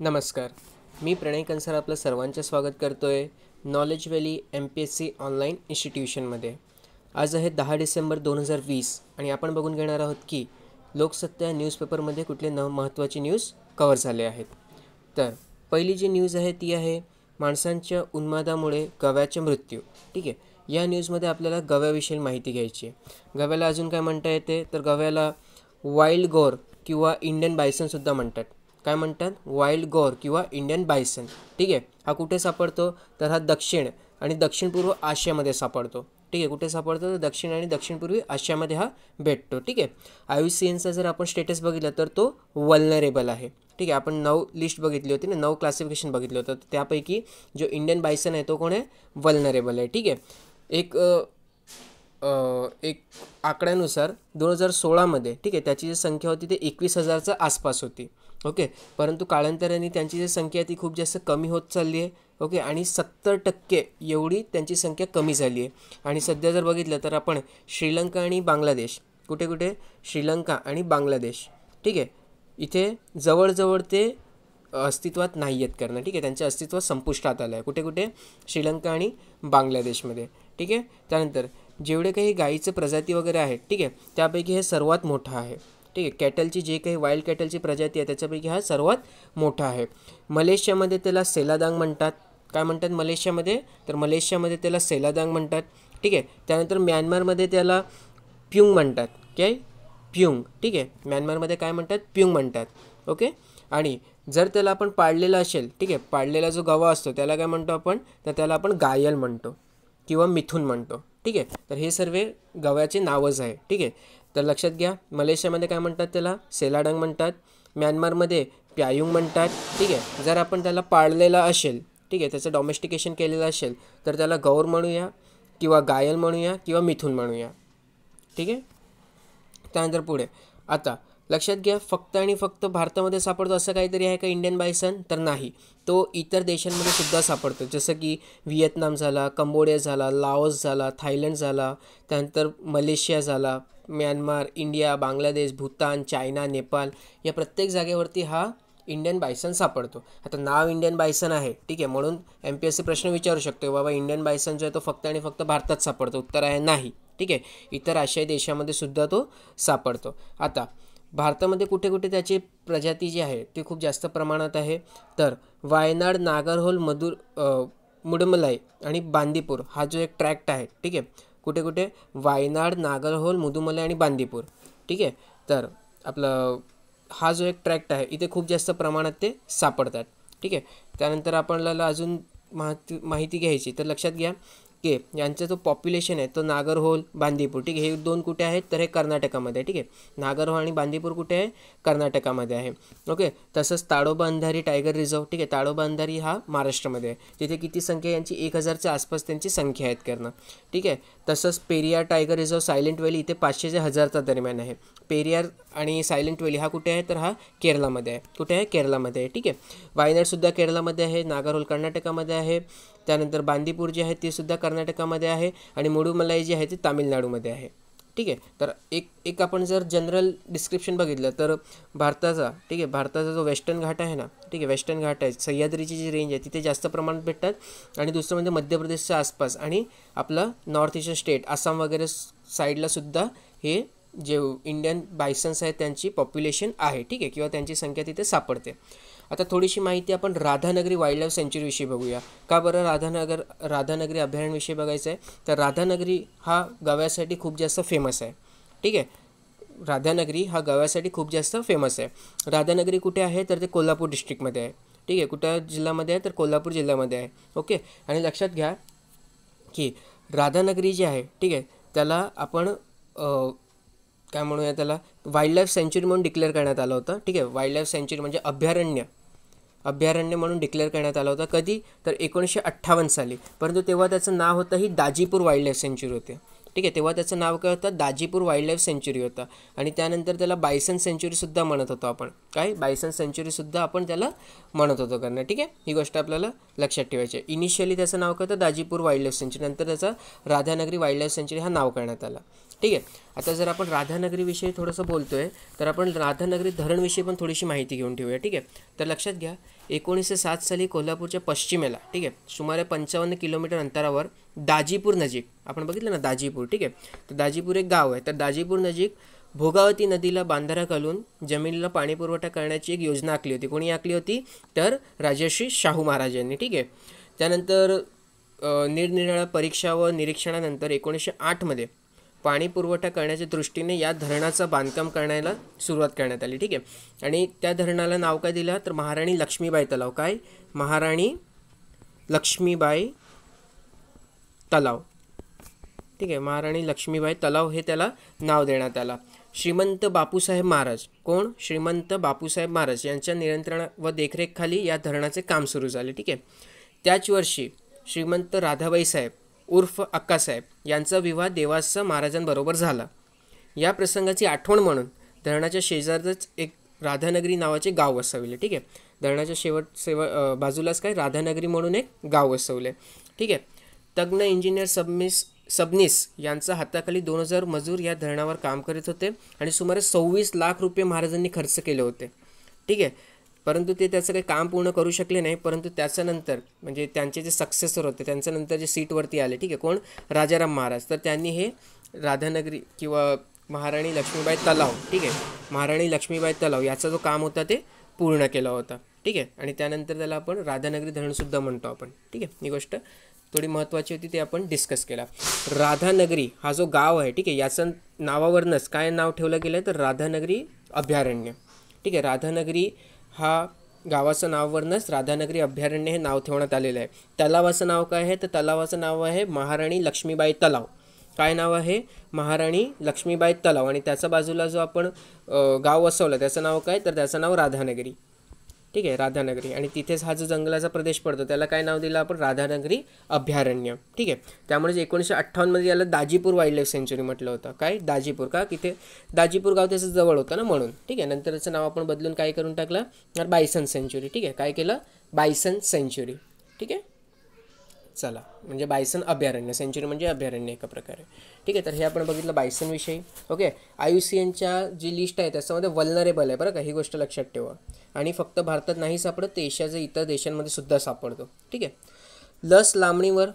नमस्कार. मी प्रणय कंसार आपलं सर्वांचं स्वागत करतोय नॉलेज व्हॅली MPSC ऑनलाईन इन्स्टिट्यूशनमध्ये. आज आहे 10 डिसेंबर 2020 आणि आपण बघून घेणार आहोत की लोकसत्ता न्यूजपेपरमध्ये कुठले महत्त्वाचे न्यूज कव्हर झाले आहेत. तर पहिली जी न्यूज आहे ती आहे माणसांच्या उन्मादामुळे गव्याचे मृत्यू. ठीक आहे, या न्यूजमध्ये आपल्याला गव्याविषयी माहिती घ्यायची आहे. गव्याला अजून काय म्हणता येते तर गव्याला वाईल्ड गौर किंवा इंडियन बायसनसुद्धा म्हणतात. काय म्हणतात? वाईल्ड गौर किंवा इंडियन बायसन. ठीक आहे, हा कुठे सापडतो तर हा दक्षिण आणि दक्षिण पूर्व आशियामध्ये सापडतो. ठीक आहे, कुठे सापडतो तर दक्षिण आणि दक्षिण पूर्वी आशियामध्ये हा भेटतो. ठीक आहे, IUCNचा जर आपण स्टेटस बघितलं तर तो वल्नरेबल आहे. ठीक आहे, आपण 9 लिस्ट बघितली होती ना, 9 क्लासिफिकेशन बघितलं होतं. त्यापैकी जो इंडियन बायसन आहे तो कोण आहे? वल्नरेबल आहे. ठीक आहे, एक आकड्यानुसार 2016मध्ये ठीक आहे त्याची जी संख्या होती ते 21,000च्या आसपास होती. ओके, परंतु कालांतराने त्यांची जी संख्या ती खूप जास्त कमी होत चालली आहे. ओके, आणि 70% एवढी त्यांची संख्या कमी झाली आहे. आणि सध्या जर बघितलं तर आपण श्रीलंका आणि बांगलादेश, कुठे कुठे श्रीलंका आणि बांगलादेश, ठीक आहे, इथे जवळजवळ ते अस्तित्वात नाही आहेत करणं. ठीक आहे, त्यांचं अस्तित्व संपुष्टात आलं आहे. कुठे कुठे? श्रीलंका आणि बांगलादेशमध्ये. ठीक आहे, त्यानंतर जेवढे काही गाईचं प्रजाती वगैरे आहेत, ठीक आहे, त्यापैकी हे सर्वात मोठं आहे. ठीक आहे, कॅटलची जे काही वाईल्ड कॅटलची प्रजाती आहे त्याच्यापैकी हा सर्वात मोठा आहे. मलेशियामध्ये त्याला सेलादांग म्हणतात. काय म्हणतात मलेशियामध्ये? तर मलेशियामध्ये त्याला सेलादांग म्हणतात. ठीक आहे, त्यानंतर म्यानमारमध्ये त्याला प्युंग म्हणतात. काय? प्युंग. ठीक आहे, म्यानमारमध्ये काय म्हणतात? प्युंग म्हणतात. ओके, आणि जर त्याला आपण पाळलेला असेल, ठीक आहे, पाळलेला जो गवा असतो त्याला काय म्हणतो आपण? तर त्याला आपण गायल म्हणतो किंवा मिथून म्हणतो. ठीक आहे, तर हे सर्व गव्याचे नावच आहे. ठीक आहे, तर लक्षात घ्या. मलेशियामध्ये काय म्हणतात? त्याला सेलाडंग म्हणतात. म्यानमारमध्ये प्यायुंग म्हणतात. ठीक आहे, जर आपण त्याला पाळलेला असेल, ठीक आहे, त्याचं डॉमेस्टिकेशन केलेलं असेल तर त्याला गौर म्हणूया किंवा गायल म्हणूया किंवा मिथून म्हणूया. ठीक आहे, त्यानंतर पुढे आता लक्षात घ्या, फक्त आणि फक्त भारतामध्ये सापडतो असं काहीतरी आहे का इंडियन बायसन? तर नाही, तो इतर देशांमध्ये सुद्धा सापडतो. जसं की व्हिएतनाम झाला, कंबोडिया झाला, लाओस झाला, थायलंड झाला, त्यानंतर मलेशिया झाला, Myanmar, India, Bangladesh, Bhutan, China, Nepal, या प्रत्येक जागेवरती हा इंडियन बायसन सापडतो. आता नाव इंडियन बायसन आहे, ठीक आहे, म्हणून MPSC प्रश्न विचारू शकतो बाबा इंडियन बायसन जो आहे तो फक्त आणि फक्त भारतात सापडतो. उत्तर आहे नाही. ठीक आहे, इतर आशियाई देशामध्ये सुद्धा तो सापडतो. आता भारतामध्ये कुठे कुठे त्याची प्रजाती जी आहे ती खूप जास्त प्रमाणात आहे. तर वायनाड, नागरहोल, मुडमलाई आणि बांदीपूर हा जो एक ट्रॅक्ट आहे, ठीक आहे, कुठे कुठे? वायनाड, नागरहोल, मुदुमलाई आणि बांदीपूर. ठीक आहे, तर आपलं हा जो एक ट्रॅक्ट आहे इथे खूप जास्त प्रमाणात ते सापडतात. ठीक आहे, त्यानंतर आपल्याला अजून माहिती घ्यायची तर लक्षात घ्या की यांचा जो पॉप्युलेशन आहे तो नागरहोल, बांदीपूर, ठीक आहे, हे दोन कुठे आहेत तर हे कर्नाटकामध्ये आहे. ठीक आहे, नागरहोल आणि बांदीपूर कुठे आहे? कर्नाटकामध्ये आहे. ओके, तसंच ताडोबा अंधारी टायगर रिझर्व, ठीक आहे, ताडोबा अंधारी हा महाराष्ट्रामध्ये आहे. तिथे किती संख्या यांची? 1,000च्या आसपास त्यांची संख्या आहेत करणं. ठीक आहे, तसंच Periyar tiger reserve, silent valley इथे 500 ते 1000च्या दरम्यान आहे. पेरियार आणि सायलेंट व्हॅली हा कुठे आहे तर हा केरळामध्ये आहे. कुठे आहे? केरळामध्ये आहे. ठीक आहे, वायनाडसुद्धा केरळामध्ये आहे, नागरहोल कर्नाटकामध्ये आहे, त्यानंतर बांदीपूर जे आहे ते सुद्धा कर्नाटकामध्ये आहे आणि मुडुमलाई जी आहे ती तामिळनाडूमध्ये आहे. ठीक आहे, तर एक आपण जर जनरल डिस्क्रिप्शन बघितलं तर भारताचा, ठीक आहे, भारताचा जो वेस्टर्न घाट आहे ना, ठीक आहे, वेस्टर्न घाट आहे, सह्याद्रीची जी रेंज आहे तिथे जास्त प्रमाणात भेटतात. आणि दुसरं म्हणजे मध्य प्रदेशच्या आसपास आणि आपलं नॉर्थ ईस्टर्न स्टेट आसाम वगैरे साईडला सुद्धा हे जे इंडियन बायसन्स आहेत त्यांची पॉप्युलेशन आहे. ठीक आहे, किंवा त्यांची संख्या तिथे सापडते. आता थोडीशी माहिती आपण राधानगरी वाईल्ड लाईफ सँच्युरीविषयी बघूया. का बरं राधानगरी अभयारण्याविषयी बघायचं आहे? तर राधानगरी हा गव्यासाठी खूप जास्त फेमस आहे. ठीक आहे, राधानगरी हा गव्यासाठी खूप जास्त फेमस आहे. राधानगरी कुठे आहे तर ते कोल्हापूर डिस्ट्रिक्टमध्ये आहे. ठीक आहे, कुठल्या जिल्ह्यामध्ये आहे तर कोल्हापूर जिल्ह्यामध्ये आहे. ओके, आणि लक्षात घ्या की राधानगरी जी आहे, ठीक आहे, त्याला आपण काय म्हणूया, त्याला वाईल्ड लाईफ सँच्युरी म्हणून डिक्लेअर करण्यात आलं होतं. ठीक आहे, वाईल्ड लाईफ सँच्युरी म्हणजे अभयारण्य म्हणून डिक्लेअर करण्यात आलं होतं. कधी? तर 1958 साली. परंतु तेव्हा त्याचं नाव होतं ही दाजीपूर वाईल्ड लाईफ सँच्युरी होते. ठीक आहे, तेव्हा त्याचं नाव काय होतं? दाजीपूर वाईल्ड लाईफ सँच्युरी होतं. आणि त्यानंतर त्याला बायसन सँच्युरीसुद्धा म्हणत होतो आपण. काय? बायसन सँच्युरीसुद्धा आपण त्याला म्हणत होतो करणं. ठीक आहे, ही गोष्ट आपल्याला लक्षात ठेवायची आहे. इनिशियली त्याचं नाव काय होतं? दाजीपूर वाईल्ड लाईफ सँच्युरी. नंतर त्याचा राधानगरी वाईल्ड लाईफ सँच्युरी हा नाव करण्यात आला. ठीक आहे. आता जर आपण राधानगरीविषयी थोडंसं बोलतोय तर आपण राधानगरी धरणविषयी पण थोडीशी माहिती घेऊन ठेवूया. ठीक आहे. तर लक्षात घ्या 1907 साली कोल्हापूरच्या पश्चिमेला, ठीक आहे, सुमारे 55 किलोमीटर अंतरावर दाजीपूर नजीक, आपण बघितलं ना दाजीपूर, ठीक आहे, तर दाजीपूर एक गाव आहे. तर दाजीपूर नजीक भोगावती नदीला बांधारा घालून जमिनीला पाणी पुरवठा करण्याची एक योजना आखली होती. कोणी आखली होती? तर राजर्षी शाहू महाराजांनी. ठीक आहे. त्यानंतर निरनिराळ्या परीक्षा व निरीक्षणानंतर 1908 मध्ये पाणी पुरवठा करण्याच्या दृष्टीने या धरणाचं बांधकाम करण्याला सुरुवात करण्यात आली. ठीक आहे. आणि त्या धरणाला नाव काय दिलं? तर महाराणी लक्ष्मीबाई तलाव. काय? महाराणी लक्ष्मीबाई तलाव. ठीक आहे. महाराणी लक्ष्मीबाई तलाव हे त्याला नाव देण्यात आलं. श्रीमंत बापूसाहेब महाराज, कोण? श्रीमंत बापूसाहेब महाराज यांच्या नियंत्रण व देखरेखखाली या धरणाचे काम सुरू झाले. ठीक आहे. त्याच वर्षी श्रीमंत राधाबाई साहेब उर्फ अक्कासाहेब यांचा विवाह देवासा महाराजांबरोबर झाला. या प्रसंगाची आठवण म्हणून धरणाच्या शेजारच एक राधानगरी नावाचे गाव वसवले. ठीक आहे. धरणाच्या बाजूलाच काय राधानगरी म्हणून एक गाव वसवले. ठीक आहे. तज्ञ इंजिनियर सबनीस यांचा हाताखाली 2000 मजूर या धरणावर काम करीत होते आणि सुमारे 26 लाख रुपये महाराजांनी खर्च केले होते. ठीक आहे. परंतु ते त्याचं काही काम पूर्ण करू शकले नाही. परंतु त्याच्यानंतर म्हणजे त्यांचे जे सक्सेसर होते त्यांच्यानंतर जे सीटवरती आले, ठीक आहे, कोण? राजाराम महाराज. तर त्यांनी हे राधानगरी किंवा महाराणी लक्ष्मीबाई तलाव, ठीक आहे, महाराणी लक्ष्मीबाई तलाव याचा जो काम होता ते पूर्ण केला होता. ठीक आहे. आणि त्यानंतर त्याला आपण राधानगरी धरणसुद्धा म्हणतो आपण. ठीक आहे. ही गोष्ट थोडी महत्त्वाची होती, ते आपण डिस्कस केला. राधानगरी हा जो गाव आहे, ठीक आहे, याचं नावावरूनच काय नाव ठेवलं गेलं आहे? तर राधानगरी अभयारण्य. ठीक आहे. राधानगरी हा गावाचं नावावरूनच राधानगरी अभयारण्य हे नाव ठेवण्यात आलेलं आहे. तलावाचं नाव काय आहे? तर तलावाचं नाव आहे महाराणी लक्ष्मीबाई तलाव. काय नाव आहे? महाराणी लक्ष्मीबाई तलाव. आणि त्याच्या बाजूला जो आपण गाव वसवलं त्याचं नाव काय? तर त्याचं नाव राधानगरी. ठीक आहे. राधानगरी. आणि तिथेच हा जो जंगलाचा प्रदेश पडतो त्याला काय नाव दिलं आपण? राधानगरी अभयारण्य. ठीक आहे. त्यामुळे 1958 मध्ये याला दाजीपूर वाईल्ड लाईफ सेंच्युरी म्हटलं होतं. काय? दाजीपूर. का? तिथे दाजीपूर गाव त्याचं जवळ होतं ना म्हणून. ठीक आहे. नंतर त्याचं नाव आपण बदलून काय करून टाकलं? तर बायसन सेंच्युरी. ठीक आहे. काय केलं? Bison sanctuary. ठीक आहे. चला, म्हणजे बायसन अभयारण्य. सेंच्युरी म्हणजे अभयारण्य एका प्रकारे. ठीक आहे. तर हे आपण बघितलं बायसनविषयी. ओके. IUCNच्या जी लिस्ट आहे त्याच्यामध्ये वल्नरेबल आहे बरं का, ही गोष्ट लक्षात ठेवा. आणि फक्त भारतात नाही सापडत, ते एशियाच्या इतर देशांमध्ये सुद्धा सापडतो. ठीक आहे. लस लांबणीवर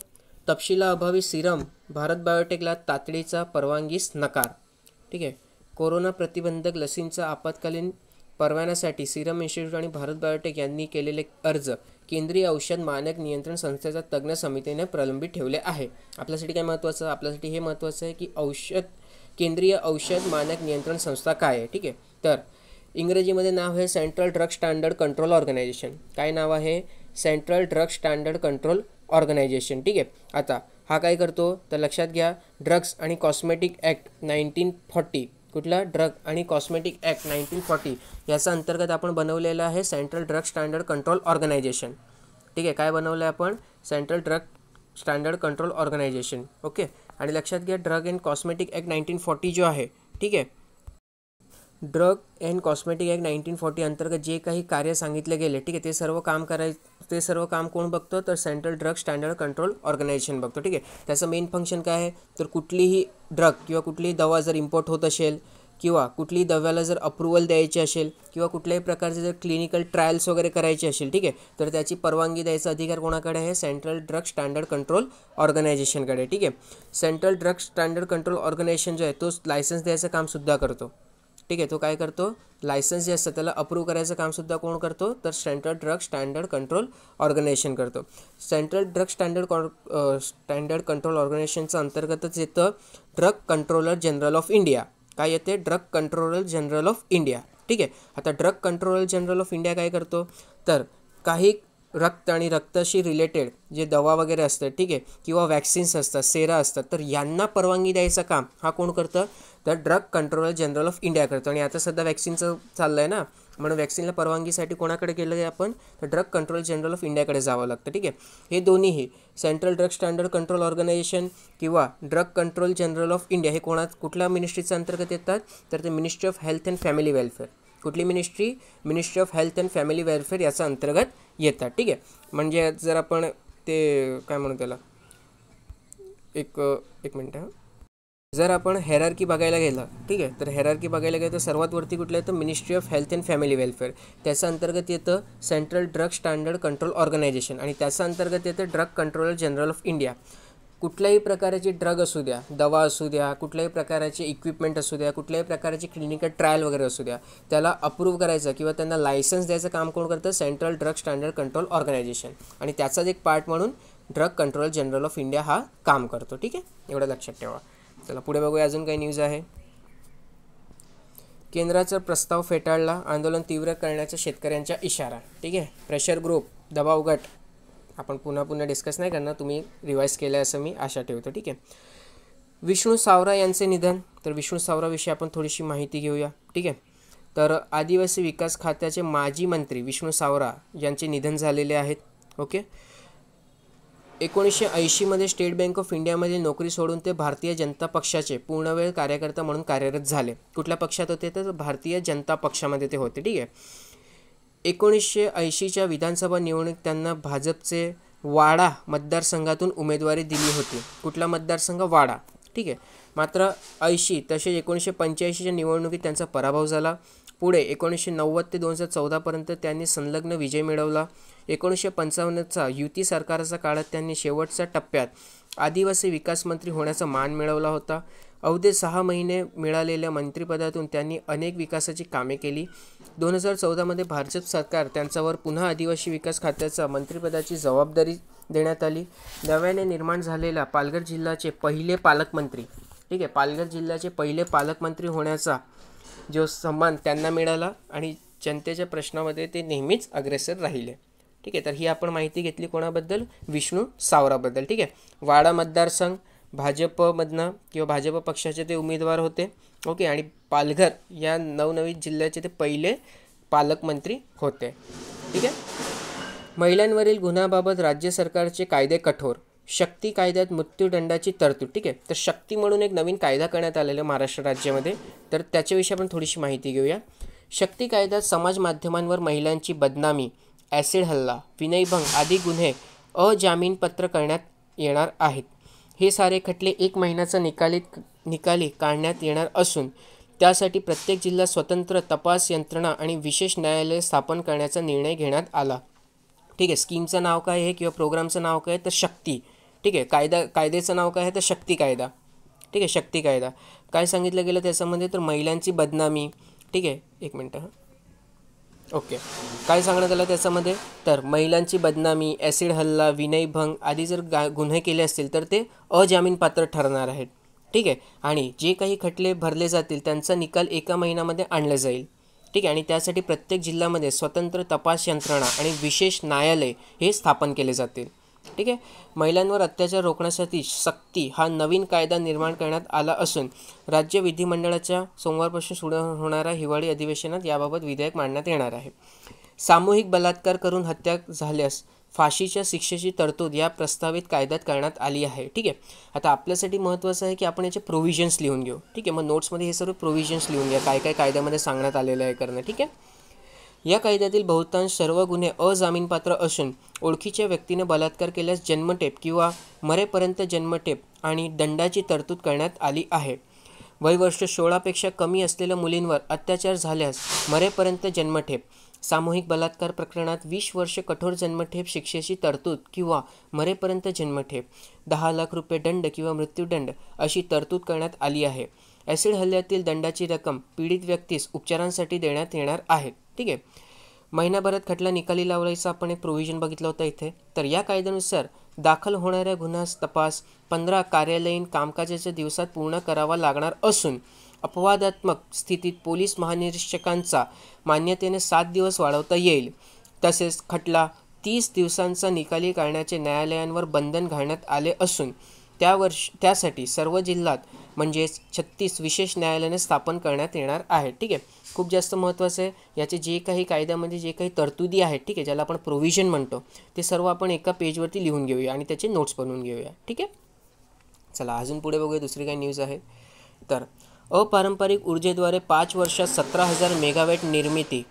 तपशिलाअभावी सिरम भारत बायोटेकला तातडीचा परवानगीस नकार. ठीक आहे. कोरोना प्रतिबंधक लसींचा आपत्कालीन परवान्यासाठी सिरम इन्स्टिट्यूट आणि भारत बायोटेक यांनी केलेले अर्ज केंद्रीय औषध मानक नियंत्रण संस्थेच्या तज्ज्ञ समितीने प्रलंबित ठेवले आहे. आपल्यासाठी काय महत्त्वाचं? आपल्यासाठी हे महत्त्वाचं आहे की केंद्रीय औषध मानक नियंत्रण संस्था काय आहे. ठीक आहे. तर इंग्रजीमध्ये नाव आहे central drug standard control organisation. काय नाव आहे? Central drug standard control organisation. ठीक आहे. आता हा काय करतो? तर लक्षात घ्या, ड्रग्स आणि कॉस्मेटिक ॲक्ट 1940, कुठला? ड्रग आणि कॉस्मेटिक ॲक्ट 1940 याचा अंतर्गत आपण बनवलेलं आहे central drug standard control organisation. ठीक आहे. काय बनवलं आहे आपण? Central drug standard control organisation. Okay. आणि लक्षात घ्या, ड्रग अँड कॉस्मेटिक ॲक्ट 1940 जो आहे, ठीक आहे, ड्रग अँड कॉस्मेटिक ॲक्ट 1940 अंतर्गत जे काही कार्य सांगितले गेले, ठीक आहे, ते सर्व काम कोण बघतो? तर central drug standard control organisation बघतो. ठीक आहे. त्याचं मेन फंक्शन काय आहे? तर कुठलीही ड्रग किंवा कुठलीही दवा जर इम्पोर्ट होत असेल किंवा कुठलीही दव्याला जर अप्रुव्हल द्यायची असेल किंवा कुठल्याही प्रकारचे जर क्लिनिकल ट्रायल्स वगैरे करायचे असेल, ठीक आहे, तर त्याची परवानगी द्यायचा अधिकार कोणाकडे आहे? सेंट्रल ड्रग स्टँडर्ड कंट्रोल ऑर्गनायझेशनकडे. ठीक आहे. Central drug standard control organisation जो आहे तो लायसन्स द्यायचं कामसुद्धा करतो. ठीक आहे. तो काय करतो? लायसन्स जे असतं त्याला अप्रूव्ह करायचं कामसुद्धा कोण करतो? तर central drug standard control organisation करतो. सेंट्रल ड्रग स्टँडर्ड कंट्रोल ऑर्गनायझेशनचं अंतर्गतच येतं drug controller general of India. काय येते? Drug controller general of India. ठीक आहे. आता drug controller general of India काय करतो? तर काही रक्त आणि रक्ताशी रिलेटेड जे दवा वगैरे असतात, ठीक आहे, किंवा वॅक्सिन्स असतात, सेरा असतात, तर यांना परवानगी द्यायचं काम हा कोण करतं? तर drug controller general of India करतो. आणि आता सध्या वॅक्सिनचं चाललं आहे ना, म्हणून वॅक्सिनला परवानगीसाठी कोणाकडे गेलं आहे आपण? तर ड्रग कंट्रोल जनरल ऑफ इंडियाकडे जावं लागतं. ठीक आहे. हे दोन्हीही central drug standard control organisation किंवा drug control general of India हे कुठल्या मिनिस्ट्रीच्या अंतर्गत येतात? तर ते ministry of health and family welfare. कुठली ministry? Ministry of health and family welfare याचा अंतर्गत येतात. ठीक आहे. म्हणजे जर आपण ते काय म्हणू त्याला, एक मिनटं, जर आपण हेरार्की बघायला गेलं, ठीक आहे, तर हेरार्की बघायला गेलं तर सर्वात वरती कुठलं येतं, ministry of health and family welfare. त्याच्या अंतर्गत येतं central drug standard control organisation आणि त्याच्या अंतर्गत येतं drug controller general of India. कुठल्याही प्रकारची ड्रग असू द्या, दवा असू द्या, कुठल्याही प्रकारचे इक्विपमेंट असू द्या, कुठल्याही प्रकारची क्लिनिकल ट्रायल वगैरे असू द्या, त्याला अप्रूव्ह करायचं किंवा त्यांना लायसन्स द्यायचं काम कोण करतं, central drug standard control organisation. आणि त्याचाच एक पार्ट म्हणून drug control general of India हा काम करतो. ठीक आहे, एवढं लक्षात ठेवा. चला पुढे बघूया अजून काही न्यूज आहे. केंद्राचा प्रस्ताव फेटाळला, आंदोलन तीव्र करण्याचा शेतकऱ्यांचा इशारा. ठीक आहे, प्रेशर ग्रुप, दबाव गट आपण पुन्हा डिस्कस नाही करणार, तुम्ही रिवाईज केलं असं मी आशा ठेवतो. ठीक आहे, विष्णू सावरा यांचे निधन. तर विष्णू सावराविषयी आपण थोडीशी माहिती घेऊया. ठीक आहे, तर आदिवासी विकास खात्याचे माजी मंत्री विष्णू सावरा यांचे निधन झालेले आहेत. ओके, 1980मध्ये स्टेट बँक ऑफ इंडियामधील नोकरी सोडून ते भारतीय जनता पक्षाचे पूर्णवेळ कार्यकर्ता म्हणून कार्यरत झाले. कुठल्या पक्षात होते, तर भारतीय जनता पक्षामध्ये ते होते. ठीक आहे, 1980च्या विधानसभा निवडणूक त्यांना भाजपचे वाडा मतदारसंघातून उमेदवारी दिली होती. कुठला मतदारसंघ, वाडा. ठीक आहे, मात्र 80 तसेच 1985च्या निवडणुकीत त्यांचा पराभव झाला. पुढे 1990 ते 2014पर्यंत त्यांनी संलग्न विजय मिळवला. 1955चा युती सरकारच्या काळात त्यांनी शेवटच्या टप्प्यात आदिवासी विकास मंत्री होण्याचा मान मिळवला होता. अवघे 6 महिने मिळालेल्या मंत्रिपदातून त्यांनी अनेक विकासाची कामे केली. 2014मध्ये भाजप सरकार त्यांच्यावर पुन्हा आदिवासी विकास खात्याचा मंत्रिपदाची जबाबदारी देण्यात आली. नव्याने निर्माण झालेल्या पालघर जिल्ह्याचे पहिले पालकमंत्री, ठीक आहे, पालघर जिल्ह्याचे पहिले पालकमंत्री होण्याचा जो सन्मान त्यांना मिळाला आणि जनतेच्या प्रश्नामध्ये ते नेहमीच अग्रेसर राहिले. ठीक आहे, तर ही आपण माहिती घेतली कोणाबद्दल, विष्णू सावराबद्दल. ठीक आहे, वाडा मतदारसंघ भाजपमधनं किंवा भाजप पक्षाचे ते उमेदवार होते. ओके, आणि पालघर या नवनवीन जिल्ह्याचे ते पहिले पालकमंत्री होते. ठीक आहे, महिलांवरील गुन्ह्याबाबत राज्य सरकारचे कायदे कठोर. शक्ती कायद्यात मृत्यूदंडाची तरतूद. ठीक आहे, तर शक्ती म्हणून एक नवीन कायदा करण्यात आलेला महाराष्ट्र राज्यामध्ये, तर त्याच्याविषयी आपण थोडीशी माहिती घेऊया. शक्ती कायद्यात समाज माध्यमांवर महिलांची बदनामी, ॲसिड हल्ला, विनयभंग आदी गुन्हे अजामीनपात्र करण्यात येणार आहेत. हे सारे खटले 1 महिन्याचा निकाली काढण्यात येणार असून त्यासाठी प्रत्येक जिल्ह्यात स्वतंत्र तपास यंत्रणा आणि विशेष न्यायालय स्थापन करण्याचा निर्णय घेण्यात आला. ठीक आहे, स्कीमचं नाव काय आहे किंवा प्रोग्रामचं नाव काय, तर शक्ती. ठीक आहे, कायद्याचं नाव काय आहे, तर शक्ती कायदा. ठीक आहे, शक्ती कायदा काय सांगितलं गेलं त्याच्यामध्ये, तर महिलांची बदनामी. ठीक आहे, एक मिनटं. ओके, काय सांगण्यात आलं त्याच्यामध्ये, तर महिलांची बदनामी, ॲसिड हल्ला, विनयभंग आदी जर गुन्हे केले असतील तर ते अजामीनपात्र ठरणार आहेत. ठीक आहे, आणि जे काही खटले भरले जातील त्यांचा निकाल 1 महिन्यामध्ये आणला जाईल. ठीक आहे, आणि त्यासाठी प्रत्येक जिल्ह्यामध्ये स्वतंत्र तपास यंत्रणा आणि विशेष न्यायालय हे स्थापन केले जातील. ठीक आहे, महिलांवर अत्याचार रोखण्यासाठी सक्ती हा नवीन कायदा निर्माण करण्यात आला असून राज्य विधिमंडळाच्या सोमवारपासून सुरू होणाऱ्या हिवाळी अधिवेशनात याबाबत विधेयक मांडण्यात येणार आहे. सामूहिक बलात्कार करून हत्या झाल्यास फाशीच्या शिक्षेची तरतूद या प्रस्तावित कायद्यात करण्यात आली आहे. ठीक आहे, आता आपल्यासाठी महत्त्वाचं आहे की आपण याचे प्रोव्हिजन्स लिहून घेऊ. ठीक आहे, मग नोट्समध्ये हे सर्व प्रोव्हिजन्स लिहून घ्या, काय काय कायद्यामध्ये सांगण्यात आलेलं आहे करणं. ठीक आहे, या कायद्यातील बहुतांश सर्व गुन्हे अजामीनपात्र असून ओळखीच्या व्यक्तीने बलात्कार केल्यास जन्मठेप किंवा मरेपर्यंत जन्मठेप आणि दंडाची तरतूद करण्यात आली आहे. वयवर्ष 16पेक्षा कमी असलेल्या मुलींवर अत्याचार झाल्यास मरेपर्यंत जन्मठेप, सामूहिक बलात्कार प्रकरणात 20 वर्ष कठोर जन्मठेप शिक्षेची तरतूद किंवा मरेपर्यंत जन्मठेप, 10 लाख रुपये दंड किंवा मृत्यूदंड अशी तरतूद करण्यात आली आहे. ॲसिड हल्ल्यातील दंडाची रक्कम पीडित व्यक्तीस उपचारांसाठी देण्यात येणार आहे. ठीक आहे, महिनाभरात खटला निकाली लावायचा आपण एक प्रोव्हिजन बघितलं होतं इथे. तर या कायद्यानुसार दाखल होणाऱ्या गुन्ह्यास तपास 15 कार्यालयीन कामकाजाच्या दिवसात पूर्ण करावा लागणार असून अपवादात्मक स्थितीत पोलीस महानिरीक्षकांचा मान्यतेने 7 दिवस वाढवता येईल. तसेच खटला 30 दिवसांचा निकाली काढण्याचे न्यायालयांवर बंधन घालण्यात आले असून त्यासाठी सर्व जिल्ह्यात म्हणजेच 36 विशेष न्यायालयाने स्थापन करण्यात येणार आहे. ठीक आहे, खूप जास्त महत्त्वाचं आहे. याचे जे काही कायद्यामध्ये जे काही तरतुदी आहेत, ठीक आहे, ज्याला आपण प्रोव्हिजन म्हणतो, ते सर्व आपण एका पेजवरती लिहून घेऊया आणि त्याचे नोट्स बनवून घेऊया. ठीक आहे, चला अजून पुढे बघूया दुसरी काही न्यूज आहे. तर अपारंपरिक ऊर्जेद्वारे 5 वर्षात 17,000 मेगावॅट निर्मिती.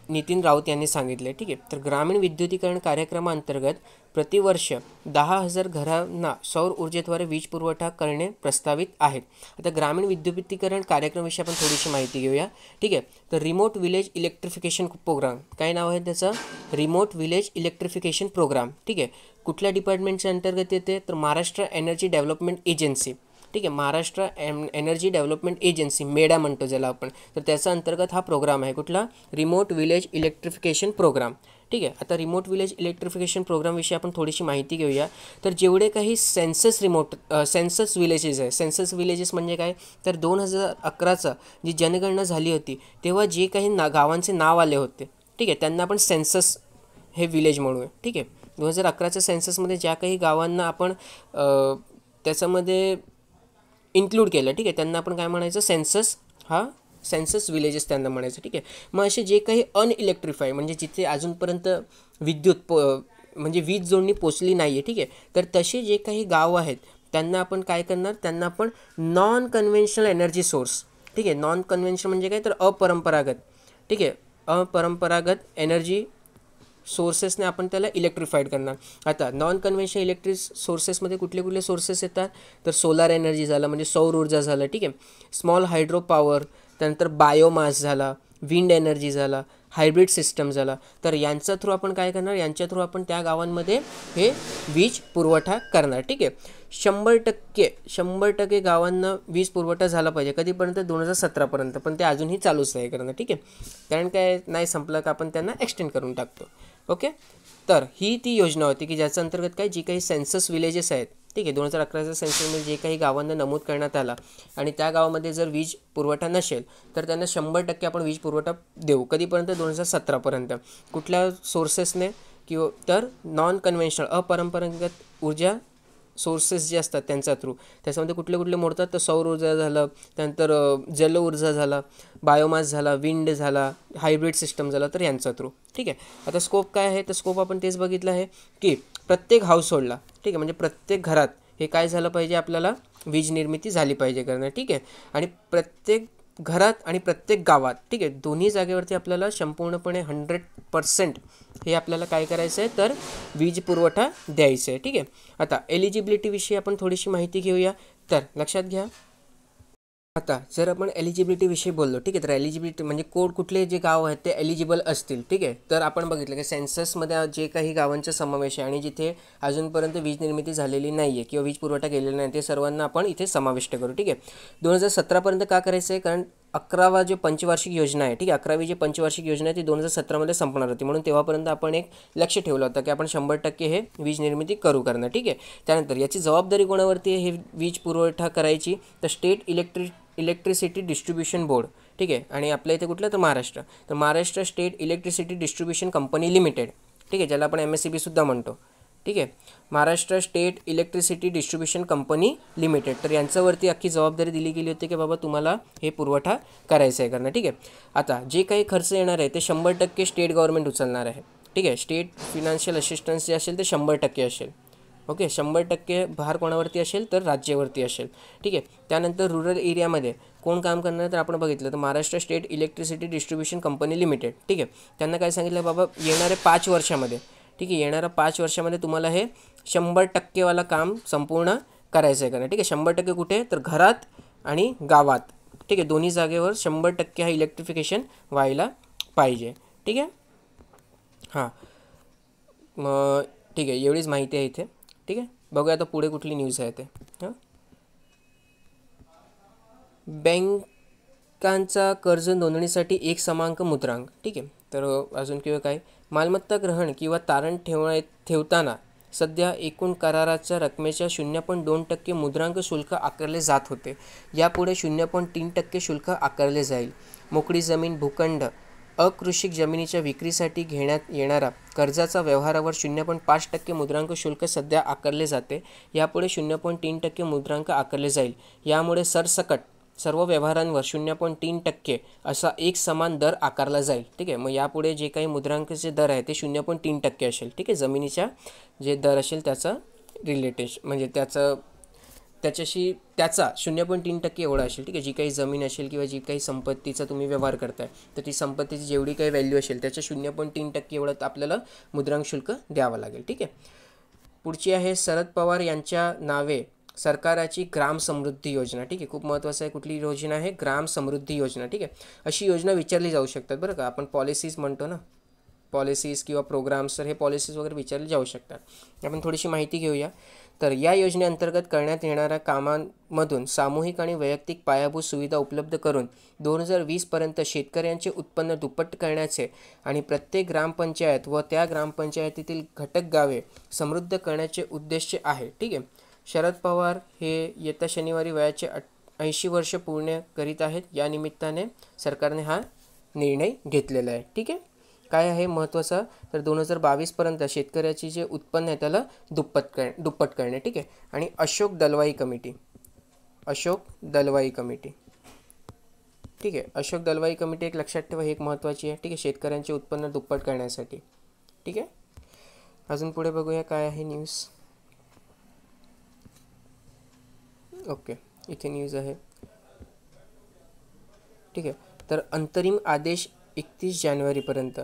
नितीन राऊत यांनी सांगितले. ठीक आहे. तर ग्रामीण विद्युतीकरण कार्यक्रमाअंतर्गत प्रतिवर्ष 10,000 घरांना सौर ऊर्जेद्वारे वीज पुरवठा करणे प्रस्तावित आहेत. आता ग्रामीण विद्युतीकरण कार्यक्रमाविषयी आपण थोडीशी माहिती घेऊया. ठीक आहे. तर रिमोट विलेज इलेक्ट्रिफिकेशन प्रोग्राम, काय नाव आहे त्याचं? Remote village electrification programme. ठीक आहे. कुठल्या डिपार्टमेंटच्या अंतर्गत येते? तर महाराष्ट्र एनर्जी डेव्हलपमेंट एजन्सी. ठीक आहे. महाराष्ट्र एनर्जी डेव्हलपमेंट एजन्सी, मेडा म्हणतो ज्याला आपण. तर त्याचा अंतर्गत हा प्रोग्राम आहे. कुठला? Remote village electrification programme. ठीक आहे. आता रिमोट विलेज इलेक्ट्रिफिकेशन प्रोग्रामविषयी आपण थोडीशी माहिती घेऊया. तर जेवढे काही सेन्सस विलेजेस आहे, सेन्सस विलेजेस म्हणजे काय? तर 2011चा जी जनगणना झाली होती तेव्हा जे काही गावांचे नाव आले होते, ठीक आहे, त्यांना आपण सेन्सस हे विलेज म्हणूया. ठीक आहे. 2011च्या सेन्ससमध्ये ज्या काही गावांना आपण त्याच्यामध्ये इन्क्लूड केलं, ठीक आहे, त्यांना आपण काय म्हणायचं? सेन्सस विलेजेस त्यांना म्हणायचं. ठीक आहे. मग असे जे काही अनइलेक्ट्रिफाय म्हणजे जिथे अजूनपर्यंत म्हणजे वीज जोडणी पोचली नाही आहे, ठीक आहे, तर तसे जे काही गाव आहेत त्यांना आपण काय करणार? त्यांना आपण नॉन कन्व्हेन्शनल एनर्जी सोर्स, ठीक आहे, नॉन कन्व्हेन्शनल म्हणजे काय? तर अपरंपरागत, ठीक आहे, अपरंपरागत एनर्जी सोर्सेसने आपण त्याला इलेक्ट्रिफाईड करणार. आता नॉन कन्व्हेन्शनल इलेक्ट्रिक सोर्सेसमध्ये कुठले कुठले सोर्सेस येतात? तर सोलार एनर्जी झाला म्हणजे सौर ऊर्जा झालं. ठीक आहे. स्मॉल हायड्रो पॉवर, त्यानंतर बायोमास झाला, विंड एनर्जी झाला, हायब्रिड सिस्टम झाला. तर यांच्या थ्रू आपण काय करणार? यांच्या थ्रू आपण त्या गावांमध्ये हे वीज पुरवठा करणार. ठीक आहे. 100% गावांना वीज पुरवठा झाला पाहिजे. कधीपर्यंत? 2017पर्यंत. पण ते अजूनही चालूच आहे करणं. ठीक आहे. कारण काय नाही संपलं का आपण त्यांना एक्सटेंड करून टाकतो. ओके. तर ही ती योजना होती की ज्याच्या अंतर्गत काय जी काही सेन्सस विलेजेस आहेत, ठीक आहे, 2011च्या सेन्ससमध्ये जे काही गावांना नमूद करण्यात आला आणि त्या गावामध्ये जर वीज पुरवठा नसेल तर त्यांना 100% आपण वीज पुरवठा देऊ. कधीपर्यंत? 2017पर्यंत. कुठल्या सोर्सेसने? किंवा तर नॉन कन्व्हेन्शनल अपरंपरागत ऊर्जा सोर्सेस जे असतात त्यांच्या थ्रू. त्याच्यामध्ये कुठले कुठले मोडतात? तर सौर ऊर्जा झालं, त्यानंतर जल ऊर्जा झाला, बायोमास झाला, विंड झाला, हायब्रिड सिस्टम झाला, तर यांचा थ्रू. ठीक आहे. आता स्कोप काय आहे? तर स्कोप आपण तेच बघितलं आहे की प्रत्येक हाऊसहोल्डला, ठीक आहे, म्हणजे प्रत्येक घरात हे काय झालं पाहिजे? आपल्याला वीज निर्मिती झाली पाहिजे करणं. ठीक आहे. आणि प्रत्येक घरात आणि प्रत्येक गावात, ठीक आहे, दोन्ही जागेवरती आपल्याला संपूर्णपणे 100% हे आपल्याला काय करायचं आहे? तर वीज पुरवठा द्यायचा आहे. ठीक आहे. आता एलिजिबिलिटीविषयी आपण थोडीशी माहिती घेऊया. तर लक्षात घ्या, आता जर आपण एलिजिबिलिटीविषयी बोललो, ठीक आहे, तर एलिजिबिलिटी म्हणजे कुठले जे गाव आहेत ते एलिजिबल असतील. ठीक आहे. तर आपण बघितलं की सेन्ससमध्ये जे काही गावांचा समावेश आहे आणि जिथे अजूनपर्यंत वीज निर्मिती झालेली नाही आहे किंवा वीज पुरवठा केलेला नाही ते सर्वांना आपण इथे समाविष्ट करू. ठीक आहे. 2017पर्यंत का करायचं आहे? कारण 11वा जे पंचवार्षिक योजना आहे, ठीक आहे, 11वी जी पंचवार्षिक योजना आहे ती 2017मध्ये संपणार होती. म्हणून तेव्हापर्यंत आपण एक लक्ष ठेवलं होतं की आपण 100% हे वीज निर्मिती करू करणं. ठीक आहे. त्यानंतर याची जबाबदारी कोणावरती आहे? हे वीज पुरवठा करायची तर स्टेट इलेक्ट्रिसिटी डिस्ट्रीब्युशन बोर्ड. ठीक आहे. आणि आपल्या इथे कुठलं? तर महाराष्ट्र. तर Maharashtra state electricity distribution company limited, ठीक आहे, ज्याला आपण MSEB सुद्धा म्हणतो. ठीक आहे. Maharashtra state electricity distribution company limited. तर यांच्यावरती अख्खी जबाबदारी दिली गेली होती की बाबा तुम्हाला हे पुरवठा करायचं आहे करणं. ठीक आहे. आता जे काही खर्च येणार आहे ते 100% स्टेट गव्हर्नमेंट उचलणार आहे. ठीक आहे. स्टेट फिनान्शियल असिस्टन्स जे असेल ते 100% असेल. ओके. 100% भार कोणावरती असेल? तर राज्यावरती असेल. ठीक आहे. त्यानंतर रुरल एरियामध्ये कोण काम करणार? तर आपण बघितलं तर Maharashtra state electricity distribution company limited. ठीक आहे. त्यांना काय सांगितलं? बाबा येणाऱ्या 5 वर्षामध्ये, ठीक आहे, येणाऱ्या 5 वर्षामध्ये तुम्हाला हे 100% काम संपूर्ण करायचं आहे. ठीक आहे. 100% कुठे? तर घरात आणि गावात. ठीक आहे. दोन्ही जागेवर 100% हा इलेक्ट्रिफिकेशन व्हायला पाहिजे. ठीक आहे. हां. मग ठीक आहे, एवढीच माहिती आहे इथे. ठीक आहे. बघूया आता पुढे कुठली न्यूज आहे ते. हां. बँकांचा कर्ज नोंदणीसाठी एक समांक मुद्रांक. ठीक आहे. तर अजून किंवा काय? मालमत्ता ग्रहण किंवा तारण ठेवताना सध्या एकूण कराराच्या रकमेच्या 0.2% मुद्रांक शुल्क आकारले जात होते. यापुढे 0.3% शुल्क आकारले जाईल. मोकळी जमीन, भूखंड, अकृषिक जमिनीच्या विक्रीसाठी घेण्यात येणारा कर्जाचा व्यवहारावर 0.5% मुद्रांक शुल्क सध्या आकारले जाते. यापुढे 0.3% मुद्रांक आकारले जाईल. यामुळे सरसकट सर्व व्यवहारांवर 0.3% असा एक समान दर आकारला जाईल. ठीक आहे. मग यापुढे जे काही मुद्रांकाचे दर आहे ते 0.3% असेल. ठीक आहे. जमिनीच्या जे दर असेल त्याचं रिलेटेड म्हणजे त्याचं त्याच्याशी त्याचा 0.3% एवढा असेल, ठीक आहे. जी काही जमीन असेल किंवा जी काही संपत्तीचा तुम्ही व्यवहार करताय तर ती संपत्तीची जेवढी काही व्हॅल्यू असेल त्याच्या 0.3% एवढं आपल्याला मुद्रांक शुल्क द्यावं लागेल, ठीक आहे. पुढची आहे शरद पवार यांच्या नावे सरकाराची ग्राम समृद्धी योजना, ठीक आहे. खूप महत्त्वाचं आहे. कुठली योजना आहे? ग्राम समृद्धी योजना, ठीक आहे. अशी योजना विचारली जाऊ शकतात बरं का. आपण पॉलिसीज म्हणतो ना, पॉलिसीज किंवा प्रोग्राम्स, तर हे पॉलिसीज वगैरे विचारले जाऊ शकतात. आपण थोडीशी माहिती घेऊया. तर या योजनेअंतर्गत करण्यात येणाऱ्या कामांमधून सामूहिक आणि वैयक्तिक पायाभूत सुविधा उपलब्ध करून 2020पर्यंत शेतकऱ्यांचे उत्पन्न दुप्पट करण्याचे आणि प्रत्येक ग्रामपंचायत व त्या ग्रामपंचायतीतील घटक गावे समृद्ध करण्याचे उद्देश आहे, ठीक आहे. शरद पवार हे येत्या शनिवारी वयाचे 80 वर्ष पूर्ण करीत आहेत. या निमित्ताने सरकारने हा निर्णय घेतलेला आहे, ठीक आहे. काय आहे महत्त्वाचं? तर 2022पर्यंत शेतकऱ्याची जे उत्पन्न आहे त्याला दुप्पट करणे, ठीक आहे. आणि अशोक दलवाई कमिटी, ठीक आहे. अशोक दलवाई कमिटी एक लक्षात ठेवा, ही एक महत्त्वाची आहे, ठीक आहे. शेतकऱ्यांचे उत्पन्न दुप्पट करण्यासाठी, ठीक आहे. अजून पुढे बघूया काय आहे न्यूज. ओके, इथे न्यूज आहे, ठीक आहे. तर अंतरिम आदेश 31 जानेवारीपर्यंत.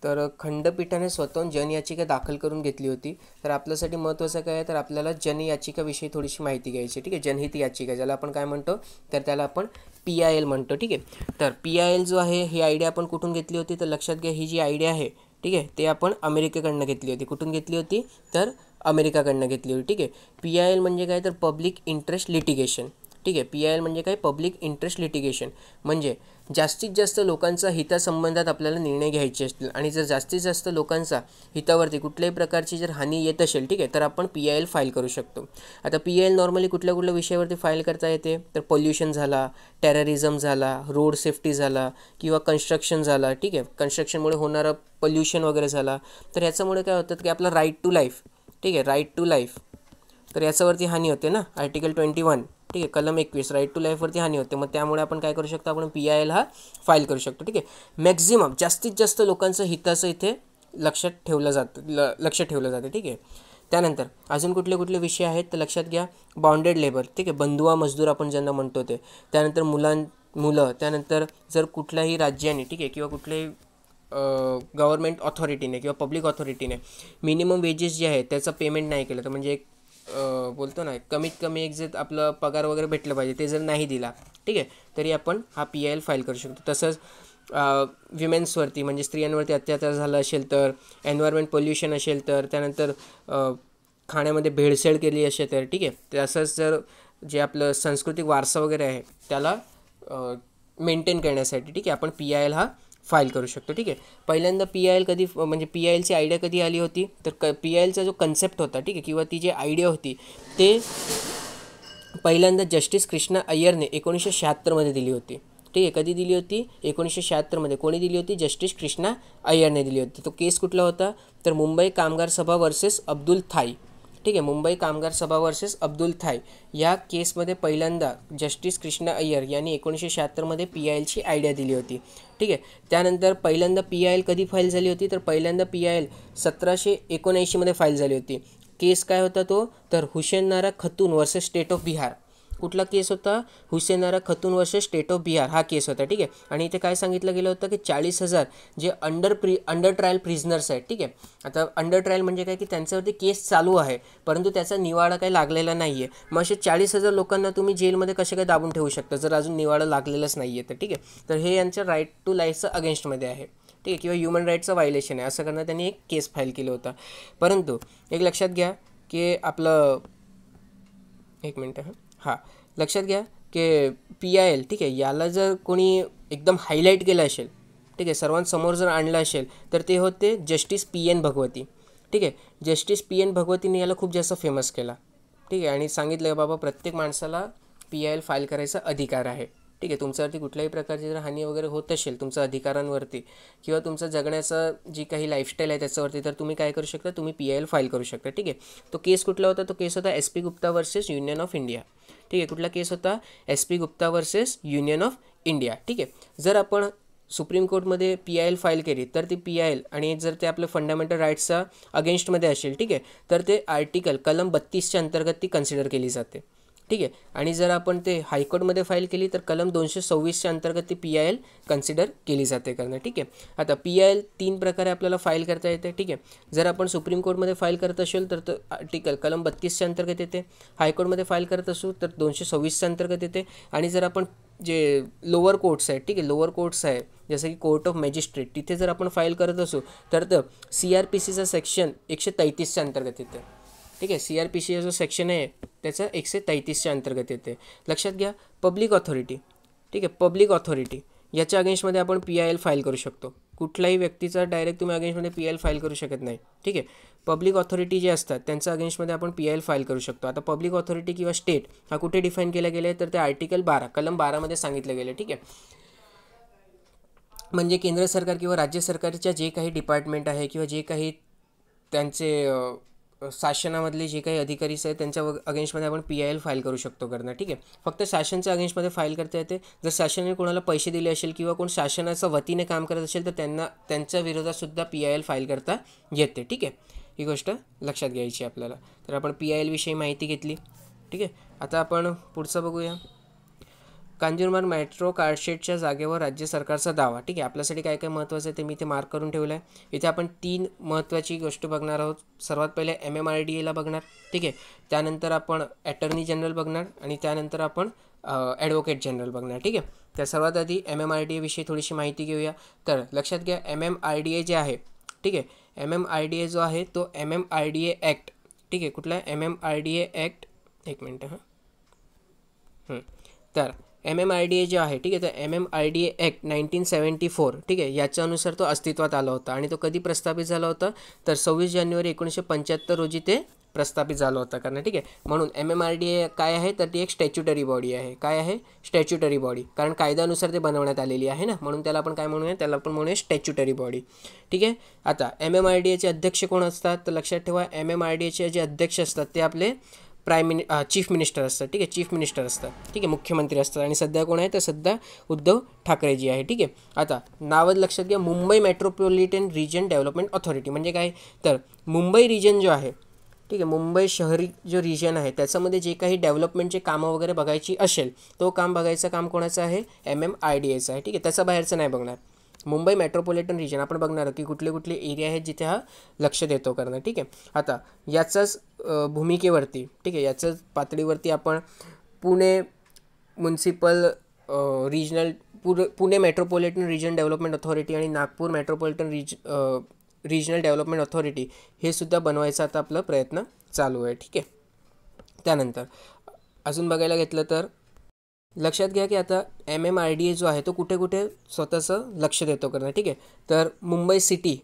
तर खंडपीठाने स्वतःहून जनयाचिका दाखल करून घेतली होती. तर आपल्यासाठी महत्त्वाचं काय आहे, तर आपल्याला जनयाचिकाविषयी थोडीशी माहिती घ्यायची, ठीक आहे. जनहित याचिका ज्याला आपण काय म्हणतो, तर त्याला आपण PIL म्हणतो, ठीक आहे. तर PIL जो आहे ही आयडिया आपण कुठून घेतली होती, तर लक्षात घ्या ही जी आयडिया आहे, ठीक आहे, ते आपण अमेरिकेकडनं घेतली होती. कुठून घेतली होती, तर अमेरिकाकडनं घेतली होती, ठीक आहे. PIL म्हणजे काय, तर पब्लिक इंटरेस्ट लिटिगेशन, ठीक आहे. PIL म्हणजे काय, पब्लिक इंटरेस्ट लिटिगेशन. म्हणजे जास्तीत जास्त लोकांचा हितासंबंधात आपल्याला निर्णय घ्यायचे असतील आणि जर जास्तीत जास्त लोकांचा हितावरती कुठल्याही प्रकारची जर हानी येत असेल, ठीक आहे, तर आपण PIL फाईल करू शकतो. आता PIL नॉर्मली कुठल्या विषयावरती फाईल करता येते, तर पोल्युशन झाला, टेररिझम झाला, रोड सेफ्टी झाला किंवा कन्स्ट्रक्शन झाला, ठीक आहे. कन्स्ट्रक्शनमुळे होणारं पोल्युशन वगैरे झाला, तर याच्यामुळे काय होतं की आपला राईट टू लाईफ, ठीक आहे, राईट टू लाईफ, तर याच्यावरती हानी होते ना. आर्टिकल 21, ठीक आहे, कलम 21 राईट टू लाईफवरती हानी होते. मग त्यामुळे आपण काय करू शकतो, आपण PIL हा फाईल करू शकतो, ठीक आहे. मॅक्झिमम जास्तीत जास्त लोकांचं हिताचं इथे लक्ष ठेवलं जातं, ठीक आहे. त्यानंतर अजून कुठले विषय आहेत तर लक्षात घ्या. बॉन्डेड लेबर, ठीक आहे, बंधुआ मजदूर आपण ज्यांना म्हणतो ते. त्यानंतर मुलं, त्यानंतर जर कुठल्याही राज्याने, ठीक आहे, किंवा कुठल्याही गव्हर्नमेंट ऑथॉरिटीने किंवा पब्लिक ऑथॉरिटीने मिनिमम वेजेस जे आहेत त्याचं पेमेंट नाही केलं, तर म्हणजे एक बोलतो ना कमीत कमी एक जे आपलं पगार वगैरे भेटलं पाहिजे ते जर नाही दिला, ठीक आहे, तरी आपण हा PIL फाईल करू शकतो. तसंच विमेन्सवरती म्हणजे स्त्रियांवरती अत्याचार झाला असेल तर, एन्व्हायरमेंट पोल्युशन असेल तर, त्यानंतर खाण्यामध्ये भेळसेळ केली असेल तर, ठीक आहे. तसंच जर जे आपलं सांस्कृतिक वारसा वगैरे आहे त्याला मेंटेन करण्यासाठी, ठीक आहे, आपण PIL हा फाईल करू शकतो, ठीक आहे. पहिल्यांदा PIL कधी म्हणजे PILची आयडिया कधी आली होती, तर PILचा जो कन्सेप्ट होता, ठीक आहे, किंवा ती जी आयडिया होती ते पहिल्यांदा जस्टिस कृष्णा अय्यरने 1976मध्ये दिली होती, ठीक आहे. कधी दिली होती, 1976मध्ये. कोणी दिली होती, जस्टिस कृष्णा अय्यरने दिली होती. तो केस कुठला होता, तर मुंबई कामगार सभा वर्सेस अब्दुल थाई, ठीक आहे. मुंबई कामगार सभा वर्सेस अब्दुल थाई या केसमध्ये पहिल्यांदा जस्टिस कृष्णा अय्यर यांनी 1976मध्ये PILची आयडिया दिली होती, ठीक आहे. त्यानंतर पहिल्यांदा PIL कधी फाईल झाली होती, तर पहिल्यांदा PIL 1779मध्ये फाईल झाली होती. केस काय होता तो, तर Hussain Khatoon versus state of Bihar. कुठला केस होता, Hussain Khatoon versus state of Bihar हा केस होता, ठीक आहे. आणि इथे काय सांगितलं गेलं होतं की 40,000 जे अंडर ट्रायल प्रिझनर्स आहेत, ठीक आहे. आता अंडर ट्रायल म्हणजे काय की त्यांच्यावरती केस चालू आहे परंतु त्याचा निवाडा काही लागलेला नाही आहे. मग असे 40,000 लोकांना तुम्ही जेलमध्ये कसे काय दाबून ठेवू शकता जर अजून निवाडा लागलेलाच नाही आहे तर, ठीक आहे. तर हे यांच्या राईट टू लाईफचं अगेन्स्टमध्ये आहे, ठीक आहे, किंवा ह्युमन राईटचं व्हायलेशन आहे असं करणं त्यांनी एक केस फाईल केलं होता. परंतु एक लक्षात घ्या की आपलं एक मिनटं हां लक्षात घ्या की PIL, ठीक आहे, याला जर कोणी एकदम हायलाईट केलं असेल, ठीक आहे, सर्वांसमोर जर आणलं असेल तर ते होते जस्टिस PN भगवती, ठीक आहे. जस्टिस PN भगवतीने याला खूप जास्त फेमस केला, ठीक आहे, आणि सांगितलं बाबा प्रत्येक माणसाला PIL फाईल करायचा अधिकार आहे, ठीक आहे. तुमच्यावरती कुठल्याही प्रकारची जर हानी वगैरे होत असेल तुमच्या अधिकारांवरती किंवा तुमचं जगण्याचं जी काही लाईफस्टाईल आहे त्याच्यावरती तर तुम्ही काय करू शकता, तुम्ही PIL फाईल करू शकता, ठीक आहे. तो केस कुठला होता, तो केस होता SP Gupta versus union of India, ठीक आहे. कुठला केस होता, SP Gupta versus union of India, ठीक आहे. जर आपण सुप्रीम कोर्टमध्ये PIL फाईल केली तर ती PIL आणि जर ते आपलं फंडामेंटल राईट्सचा अगेन्स्टमध्ये असेल, ठीक आहे, तर ते आर्टिकल कलम 32च्या अंतर्गत ती कन्सिडर केली जाते, ठीक आहे. आणि जर आपण ते हायकोर्टमध्ये फाईल केली तर कलम 226च्या अंतर्गत ती PIL कन्सिडर केली जाते करणं. ठीक आहे. आता PIL 3 प्रकारे आपल्याला फाईल करता येते. ठीक आहे. जर आपण सुप्रीम कोर्टमध्ये फाईल करत असेल तर आर्टिकल कलम 32च्या अंतर्गत येते. हायकोर्टमध्ये फाईल करत असू तर 226च्या अंतर्गत येते. आणि जर आपण जे लोअर कोर्ट्स आहेत, ठीक आहे, लोअर कोर्ट्स आहे जसं की कोर्ट ऑफ मॅजिस्ट्रेट, तिथे जर आपण फाईल करत असू तर CRPCचा सेक्शन 133च्या अंतर्गत येते. ठीक आहे. CRPC जो सेक्शन आहे त्याचा 133च्या अंतर्गत येते. लक्षात घ्या. पब्लिक ऑथॉरिटी, ठीक आहे, पब्लिक ऑथॉरिटी याच्या अगेन्स्टमध्ये आपण PIL फाईल करू शकतो. कुठल्याही व्यक्तीचा डायरेक्ट तुम्ही अगेन्स्टमध्ये PIL फाईल करू शकत नाही. ठीक आहे. पब्लिक ऑथॉरिटी जे असतात त्यांच्या अगेन्स्टमध्ये आपण PIL फाईल करू शकतो. आता पब्लिक ऑथॉरिटी किंवा स्टेट हा कुठे डिफाईन केला गेला आहे तर ते आर्टिकल 12 कलम 12मध्ये सांगितलं गेलं. ठीक आहे. म्हणजे केंद्र सरकार किंवा राज्य सरकारच्या जे काही डिपार्टमेंट आहे किंवा जे काही त्यांचे शासनामधले जे काही अधिकारी आहेत त्यांच्या अगेन्स्टमध्ये आपण PIL फाईल करू शकतो करणं. ठीक आहे. फक्त शासनाच्या अगेन्स्टमध्ये फाईल करता येते. जर शासनाने कोणाला पैसे दिले असेल किंवा कोण शासनाच्या वतीने काम करत असेल तर त्यांच्या विरोधातसुद्धा PIL फाईल करता येते. ठीक आहे. ही गोष्ट लक्षात घ्यायची आपल्याला. तर आपण PIL विषयी माहिती घेतली. ठीक आहे. आता आपण पुढचं बघूया. कांजूरमार्ग मेट्रो कारशेडच्या जागेवर राज्य सरकारचा दावा. ठीक आहे. आपल्यासाठी काय काय महत्त्वाचं आहे ते मी इथे मार्क करून ठेवलं आहे. इथे आपण 3 महत्त्वाची गोष्ट बघणार आहोत. सर्वात पहिले MMRDAला बघणार. ठीक आहे. त्यानंतर आपण अटर्नी जनरल बघणार आणि त्यानंतर आपण ॲडव्होकेट जनरल बघणार. ठीक आहे. तर सर्वात आधी MMRDA विषयी थोडीशी माहिती घेऊया. तर लक्षात घ्या MMRDA जे आहे, ठीक आहे, MMRDA जो आहे तो MMRDA ॲक्ट, ठीक आहे, कुठला MMRDA ॲक्ट, एक मिनटं तर MMRDA जे आहे, ठीक आहे, तर MMRDA ॲक्ट 1974, ठीक आहे, याच्यानुसार तो अस्तित्वात आला होता. आणि तो कधी प्रस्थापित झाला होता तर 26 जानेवारी 1975 रोजी ते प्रस्थापित झालं होतं कारण. ठीक आहे. म्हणून MMRDA काय आहे तर ती एक स्टॅच्युटरी बॉडी आहे. काय आहे? Statutory body. कारण कायद्यानुसार ते बनवण्यात आलेली आहे ना, म्हणून त्याला आपण काय म्हणूया, त्याला आपण म्हणूया स्टॅच्युटरी बॉडी. ठीक आहे. आता MMRDAचे अध्यक्ष कोण असतात तर लक्षात ठेवा MMRDAचे जे अध्यक्ष असतात ते आपले चीफ मिनिस्टर असतात. ठीक आहे. चीफ मिनिस्टर असतात. ठीक आहे. मुख्यमंत्री असतात. आणि सध्या कोण आहे तर सध्या उद्धव ठाकरेजी आहे. ठीक आहे. आता नावच लक्षात घ्या Mumbai metropolitan region development authority. म्हणजे काय तर मुंबई रिजन जो आहे, ठीक आहे, मुंबई शहरी जो रिजन आहे त्याच्यामध्ये जे काही डेव्हलपमेंटचे कामं वगैरे बघायची असेल तो काम बघायचं काम कोणाचं आहे MMRDAचं आहे. ठीक आहे. त्याचा बाहेरचं नाही बघणार. मुंबई मेट्रोपॉलिटन रिजन आपण बघणार की कुठले कुठले एरिया आहेत जिथे हा लक्ष देतो करणं. ठीक आहे. आता याचाच भूमिकेवरती, ठीक आहे, याच्याच पातळीवरती आपण Pune municipal regional Pune metropolitan region development authority आणि Nagpur metropolitan regional development authority हे सुद्धा बनवायचा आता आपला प्रयत्न चालू आहे. ठीक आहे. त्यानंतर अजून बघायला घेतलं तर लक्षात घ्या की आता MMRDA जो आहे तो कुठे कुठे स्वतःचं लक्ष देतो करणं. ठीक आहे. तर मुंबई सिटी,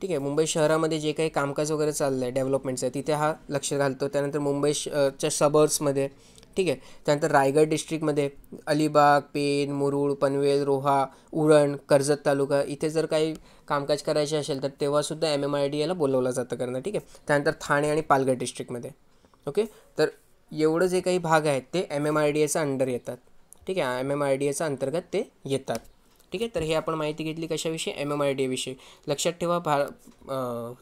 ठीक आहे, मुंबई शहरामध्ये जे काही कामकाज वगैरे चाललं आहे डेव्हलपमेंटचं तिथे हा लक्ष घालतो. त्यानंतर मुंबईच्या सबर्ब्समध्ये, ठीक आहे, त्यानंतर रायगड डिस्ट्रिक्टमध्ये अलिबाग, पेण, मुरुड, पनवेल, रोहा, उरण, कर्जत तालुका इथे जर काही कामकाज करायचे असेल तर तेव्हासुद्धा MMRDAला बोलवलं जातं करणं. ठीक आहे. त्यानंतर ठाणे आणि पालघर डिस्ट्रिक्टमध्ये. ओके. तर एवढं जे काही भाग आहेत ते MMRDAचा अंडर येतात. ठीक आहे. MMRDAचा अंतर्गत ते येतात. ठीक आहे. तर हे आपण माहिती घेतली कशाविषयी MMRDA विषयी. लक्षात ठेवा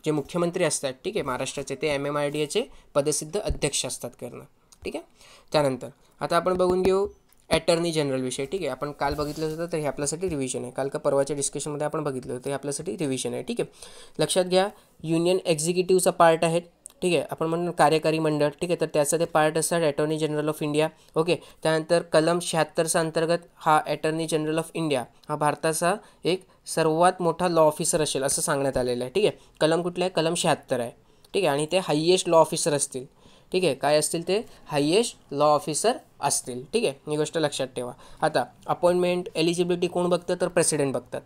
जे मुख्यमंत्री असतात, ठीक आहे, महाराष्ट्राचे ते MMRDAचे पदसिद्ध अध्यक्ष असतात करणं. ठीक आहे. त्यानंतर आता आपण बघून घेऊ अटर्नी जनरल विषय. ठीक आहे. आपण काल बघितलं होतं तर हे आपल्यासाठी रिव्हिजन आहे. काल का परवाच्या डिस्कशनमध्ये आपण बघितलं होतं हे आपल्यासाठी रिव्हिजन आहे. ठीक आहे. लक्षात घ्या युनियन एक्झिक्युटिव्हचा पार्ट आहे. ठीक आहे. आपण म्हणून कार्यकारी मंडळ, ठीक आहे, तर त्याचा ते पार्ट असतात attorney general of India. Okay. त्यानंतर कलम 76चा अंतर्गत हा अटॉर्नी जनरल ऑफ इंडिया हा भारताचा एक सर्वात मोठा लॉ ऑफिसर असेल असं सांगण्यात आलेलं आहे. ठीक आहे. कलम कुठला आहे? कलम 76 आहे. ठीक आहे. आणि ते हायेस्ट लॉ ऑफिसर असतील. ठीक आहे. काय असतील ते? हायेस्ट लॉ ऑफिसर असतील. ठीक आहे. ही गोष्ट लक्षात ठेवा. आता अपॉइंटमेंट एलिजिबिलिटी कोण बघतं तर प्रेसिडेंट बघतात.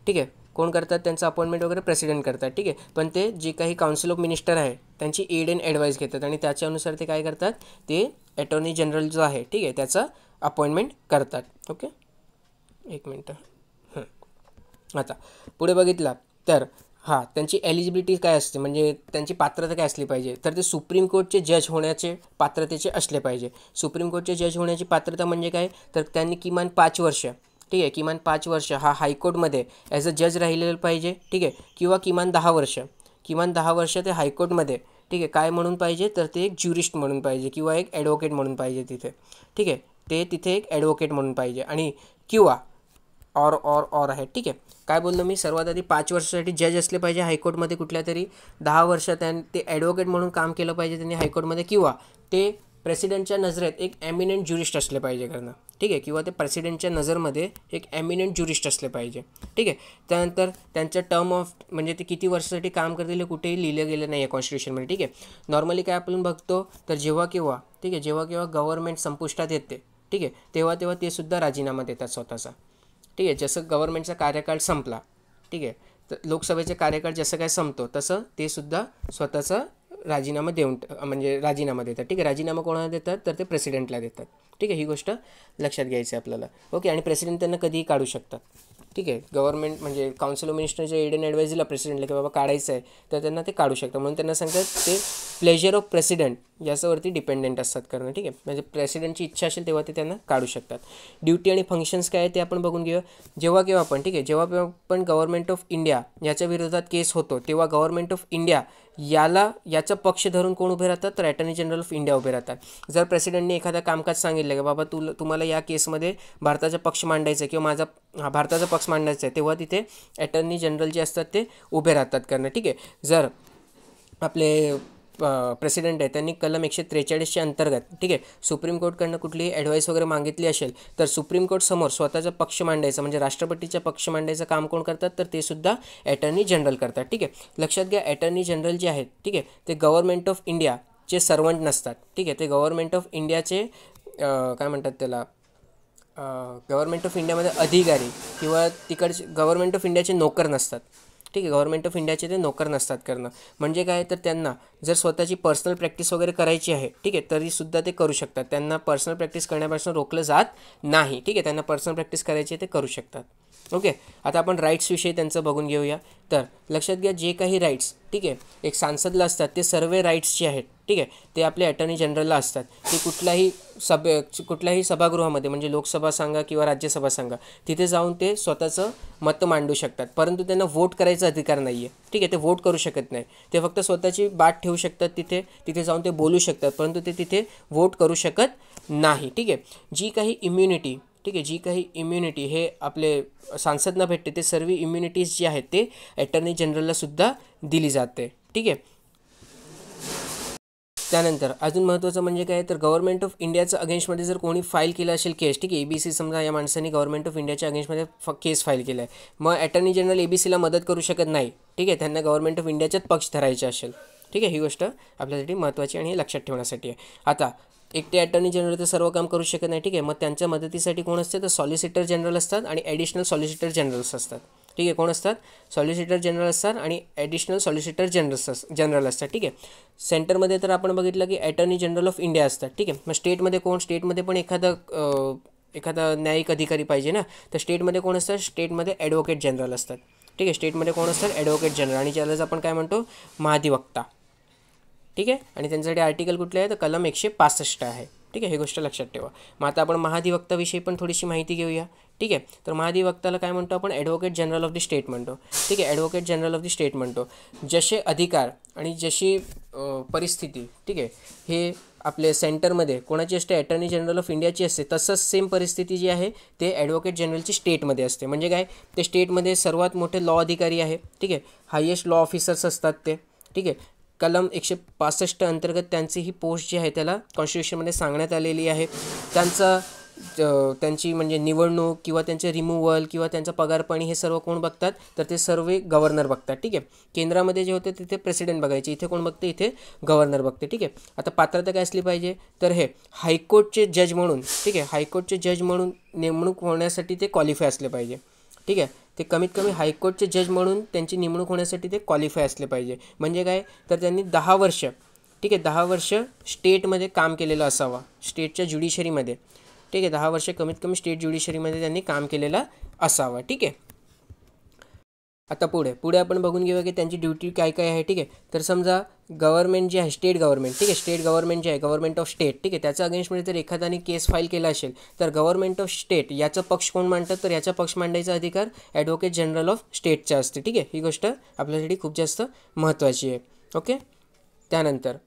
ठीक आहे. कोण करतात त्यांचं अपॉइंटमेंट वगैरे प्रेसिडेंट करतात. ठीक आहे. पण ते जे काही काउन्सिल ऑफ मिनिस्टर आहे त्यांची एड अँड ॲडवाईस घेतात आणि त्याच्यानुसार ते काय करतात ते अटॉर्नी जनरल जो आहे, ठीक आहे, त्याचा अपॉइंटमेंट करतात. ओके. एक मिनटं. आता पुढे बघितला तर त्यांची एलिजिबिलिटी काय असते म्हणजे त्यांची पात्रता काय असली पाहिजे तर ते सुप्रीम कोर्टचे जज होण्याचे पात्रतेचे असले पाहिजे. सुप्रीम कोर्टचे जज होण्याची पात्रता म्हणजे काय तर त्यांनी किमान 5 वर्ष, ठीक आहे, किमान 5 वर्ष हायकोर्टमध्ये ॲज अ जज राहिलेलं पाहिजे. ठीक आहे. किंवा किमान 10 वर्ष ते हायकोर्टमध्ये, ठीक आहे. काय म्हणून पाहिजे तर ते एक ज्युरिस्ट म्हणून पाहिजे किंवा एक ॲडव्होकेट म्हणून पाहिजे तिथे. ठीक आहे, ते तिथे एक ॲडव्होकेट म्हणून पाहिजे. आणि किंवा ऑर आहे. ठीक आहे. काय बोललो मी, सर्वात आधी 5 वर्षासाठी जज असले पाहिजे हायकोर्टमध्ये कुठल्या तरी, 10 वर्ष ते ॲडव्होकेट म्हणून काम केलं पाहिजे त्यांनी हायकोर्टमध्ये, किंवा ते प्रेसिडेंटच्या नजरेत एक ॲमिनंट ज्युरिस्ट असले पाहिजे करणं. ठीक आहे, किंवा ते प्रेसिडेंटच्या नजरमध्ये एक ॲमिनंट ज्युरिस्ट असले पाहिजे. ठीक आहे. त्यानंतर त्यांच्या टर्म ऑफ म्हणजे ते किती वर्षासाठी काम करतील हे कुठेही लिहिलं गेलं नाही आहे कॉन्स्टिट्यूशनमध्ये. ठीक आहे. नॉर्मली काय आपण बघतो तर जेव्हा केव्हा गव्हर्नमेंट संपुष्टात येते, ठीक आहे, तेव्हा ते सुद्धा राजीनामा देतात स्वतःचा. ठीक आहे. जसं गव्हर्नमेंटचा कार्यकाळ संपला, ठीक आहे, तर लोकसभेचा कार्यकाळ जसं काय संपतो तसं ते सुद्धा स्वतःचा राजीनामा राजीनामा देतात. ठीक आहे. राजीनामा कोणाला देतात तर ते प्रेसिडेंटला देतात. ठीक आहे, ही गोष्ट लक्षात घ्यायची आहे आपल्याला. ओके. आणि प्रेसिडेंट त्यांना कधीही काढू शकतात. ठीक आहे. गव्हर्नमेंट म्हणजे काउन्सिल ऑफ मिनिस्टरच्या एड अँड ॲडवाईस दिला प्रेसिडेंटला की बाबा काढायचं आहे, तर त्यांना ते काढू शकतात. म्हणून त्यांना सांगतात ते प्लेजर ऑफ प्रेसिडेंट याच्यावरती डिपेंडेंट असतात करणं. ठीक आहे. म्हणजे प्रेसिडेंटची इच्छा असेल तेव्हा ते त्यांना काढू शकतात. ड्युटी आणि फंक्शन्स काय आहे ते आपण बघून घेऊया. जेव्हा पण ठीक आहे, जेव्हा पण गव्हर्नमेंट ऑफ इंडिया याच्या विरोधात केस होतो तेव्हा गव्हर्नमेंट ऑफ इंडिया याचा पक्ष धरून कोण उभे राहतात तर अटर्नी जनरल ऑफ इंडिया उभे राहतात. जर प्रेसिडेंटने एखादा कामकाज सांगितलं की बाबा तुम्हाला या केसमध्ये भारताचा पक्ष मांडायचा आहे किंवा भारताचा पक्ष मांडायचा आहे, तेव्हा तिथे अटर्नी जनरल जे असतात ते उभे राहतात करणं. ठीक आहे. जर आपले प्रेसिडेंट आहे त्यांनी कलम 143 अंतर्गत, ठीक आहे, सुप्रीम कोर्टकडनं कुठलीही ॲडवाईस वगैरे मागितली असेल तर सुप्रीम कोर्ट समोर स्वतःचा पक्ष मांडायचा म्हणजे राष्ट्रपतीचा पक्ष मांडायचं काम कोण करतात तर ते सुद्धा अटर्नी जनरल करतात. ठीक आहे. लक्षात घ्या, अटर्नी जनरल जे आहेत, ठीक आहे, ते गव्हर्नमेंट ऑफ इंडियाचे सर्वंट नसतात. ठीक आहे. ते गव्हर्नमेंट ऑफ इंडियाचे काय म्हणतात त्याला, गव्हर्नमेंट ऑफ इंडियामध्ये अधिकारी किंवा तिकडचे गव्हर्नमेंट ऑफ इंडियाचे नोकर नसतात. ठीक आहे. गव्हर्नमेंट ऑफ इंडियाचे ते नोकर नसतात करणं. म्हणजे काय तर त्यांना जर स्वतःची पर्सनल प्रॅक्टिस वगैरे करायची आहे, ठीक आहे, तरीसुद्धा ते करू शकतात. त्यांना पर्सनल प्रॅक्टिस करण्यापासून रोखलं जात नाही. ठीक आहे. त्यांना पर्सनल प्रॅक्टिस करायची ते करू शकतात. ओके. आता आपण राईट्सविषयी त्यांचं बघून घेऊया. तर लक्षात घ्या, जे काही राईट्स, ठीक आहे, एक सांसदला असतात ते सर्व राईट्स जे आहेत, ठीक आहे, ते आपले अटर्नी जनरलला असतात. ते कुठल्याही सभागृहामध्ये म्हणजे लोकसभा सांगा किंवा राज्यसभा सांगा तिथे जाऊन ते स्वतःचं मत मांडू शकतात. परंतु त्यांना वोट करायचा अधिकार नाही आहे. ठीक आहे. ते वोट करू शकत नाही. ते फक्त स्वतःची बात ठेवू शकतात तिथे जाऊन ते बोलू शकतात, परंतु ते तिथे वोट करू शकत नाही. ठीक आहे. जी काही इम्युनिटी हे आपले सांसदना भेटते ते सर्व इम्युनिटीज जी आहेत ते अटर्नी जनरलला सुद्धा दिली जाते. ठीक आहे. त्यानंतर अजून महत्त्वाचं म्हणजे काय तर गव्हर्नमेंट ऑफ इंडियाचं अगेन्स्टमध्ये जर कोणी फाईल केलं असेल केस, ठीक आहे, ABC समजा या माणसाने गव्हर्नमेंट ऑफ इंडियाच्या अगेन्स्टमध्ये केस फाईल केला आहे, मग अटर्नी जनरल ABCला मदत करू शकत नाही. ठीक आहे. त्यांना गव्हर्नमेंट ऑफ इंडियाच्याच पक्ष धरायचे असेल. ठीक आहे. ही गोष्ट आपल्यासाठी महत्त्वाची आणि हे लक्षात ठेवण्यासाठी आहे. आता एकटे अटर्नी जनरल तर सर्व काम करू शकत नाही. ठीक आहे. मग त्यांच्या मदतीसाठी कोण असते तर सॉलिसिटर जनरल असतात आणि ॲडिशनल सॉलिसिटर जनरल्स असतात. ठीक आहे. कोण असतात, सॉलिसिटर जनरल असतात आणि ॲडिशनल सॉलिसिटर जनरल असतात. ठीक आहे. सेंटरमध्ये तर आपण बघितलं की अटर्नी जनरल ऑफ इंडिया असतात. ठीक आहे. मग स्टेटमध्ये कोण, स्टेटमध्ये पण एखादा न्यायिक अधिकारी पाहिजे ना, तर स्टेटमध्ये कोण असतात, स्टेटमध्ये ॲडव्होकेट जनरल असतात. ठीक आहे. स्टेटमध्ये कोण असतात, ॲडव्होकेट जनरल, आणि ज्यालाच आपण काय म्हणतो महाधिवक्ता. ठीक आहे. आणि त्यांच्यासाठी आर्टिकल कुठले आहे तर कलम 165 आहे. ठीक आहे. ही गोष्ट लक्षात ठेवा. मग आता आपण महाधिवक्ताविषयी पण थोडीशी माहिती घेऊया. ठीक आहे. तर महाधिवक्ताला काय म्हणतो आपण, advocate general of the state म्हणतो. ठीक आहे. Advocate general of the state म्हणतो. जसे अधिकार आणि जशी परिस्थिती, ठीक आहे, हे आपले सेंटरमध्ये कोणाची असते, अटर्नी जनरल ऑफ इंडियाची असते, तसंच सेम परिस्थिती जी आहे ते ॲडव्होकेट जनरलची स्टेटमध्ये असते. म्हणजे काय, ते स्टेटमध्ये सर्वात मोठे लॉ अधिकारी आहे. ठीक आहे. हायेस्ट लॉ ऑफिसर्स असतात ते. ठीक आहे. कलम 165 अंतर्गत त्यांची ही पोस्ट जी आहे त्याला कॉन्स्टिट्यूशनमध्ये सांगण्यात आलेली आहे. त्यांची म्हणजे निवडणूक किंवा त्यांचे रिमूव्हल किंवा त्यांचा पगारपाणी हे सर्व कोण बघतात तर ते सर्व गव्हर्नर बघतात. ठीक आहे. केंद्रामध्ये जे होते तिथे प्रेसिडेंट बघायचे, इथे कोण बघते, इथे गव्हर्नर बघते. ठीक आहे. आता पात्रता काय असली पाहिजे तर हे हायकोर्टचे जज म्हणून, ठीक आहे, हायकोर्टचे जज म्हणून नेमणूक होण्यासाठी ते क्वालिफाय असले पाहिजे. ठीक आहे. ते कमीत कमी हायकोर्टचे जज म्हणून त्यांची नेमणूक होण्यासाठी ते क्वालिफाय असले पाहिजे. म्हणजे काय तर त्यांनी 10 वर्ष, ठीक आहे, 10 वर्ष स्टेटमध्ये काम केलेलं असावा, स्टेटच्या ज्युडिशरीमध्ये. ठीक आहे. 10 वर्ष कमीत कमी स्टेट ज्युडिशरीमध्ये त्यांनी काम केलेलं असावं. ठीक आहे. आता पुढे आपण बघून घेऊया की त्यांची ड्युटी काय काय आहे. ठीक आहे. तर समजा गव्हर्नमेंट जे आहे, स्टेट गव्हर्नमेंट, ठीक आहे, स्टेट गव्हर्नमेंट जे आहे, गव्हर्नमेंट ऑफ स्टेट, ठीक आहे, त्याच्या अगेन्स्टमध्ये जर एखाद्याने केस फाईल केला असेल तर गव्हर्नमेंट ऑफ स्टेट याचा पक्ष कोण मांडतात तर याचा पक्ष मांडायचा अधिकार ॲडव्होकेट जनरल ऑफ स्टेटचा असते. ठीक आहे. ही गोष्ट आपल्यासाठी खूप जास्त महत्त्वाची आहे. ओके. त्यानंतर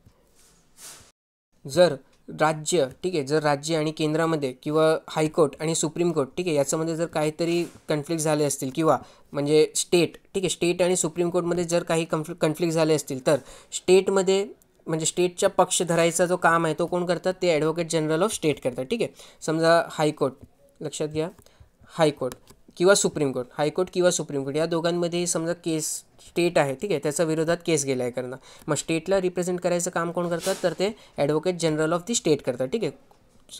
जर राज्य, ठीक आहे, जर राज्य आणि केंद्रामध्ये किंवा हायकोर्ट आणि सुप्रीम कोर्ट, ठीक आहे, याच्यामध्ये जर काहीतरी कन्फ्लिक्ट झाले असतील किंवा म्हणजे स्टेट, ठीक आहे, स्टेट आणि सुप्रीम कोर्टमध्ये जर काही कन्फ्लिक्ट झाले असतील तर स्टेटमध्ये म्हणजे स्टेटचा पक्ष धरायचा जो काम आहे तो कोण करतात, ते ॲडव्होकेट जनरल ऑफ स्टेट करतात. ठीक आहे. समजा हायकोर्ट, लक्षात घ्या, हायकोर्ट किंवा सुप्रीम कोर्ट, हायकोर्ट किंवा सुप्रीम कोर्ट या दोघांमध्ये समजा केस स्टेट आहे, ठीक आहे, त्याच्या विरोधात केस गेला आहे करणं, मग स्टेटला रिप्रेझेंट करायचं काम कोण करतात, तर ते advocate general of the state करतात. ठीक आहे,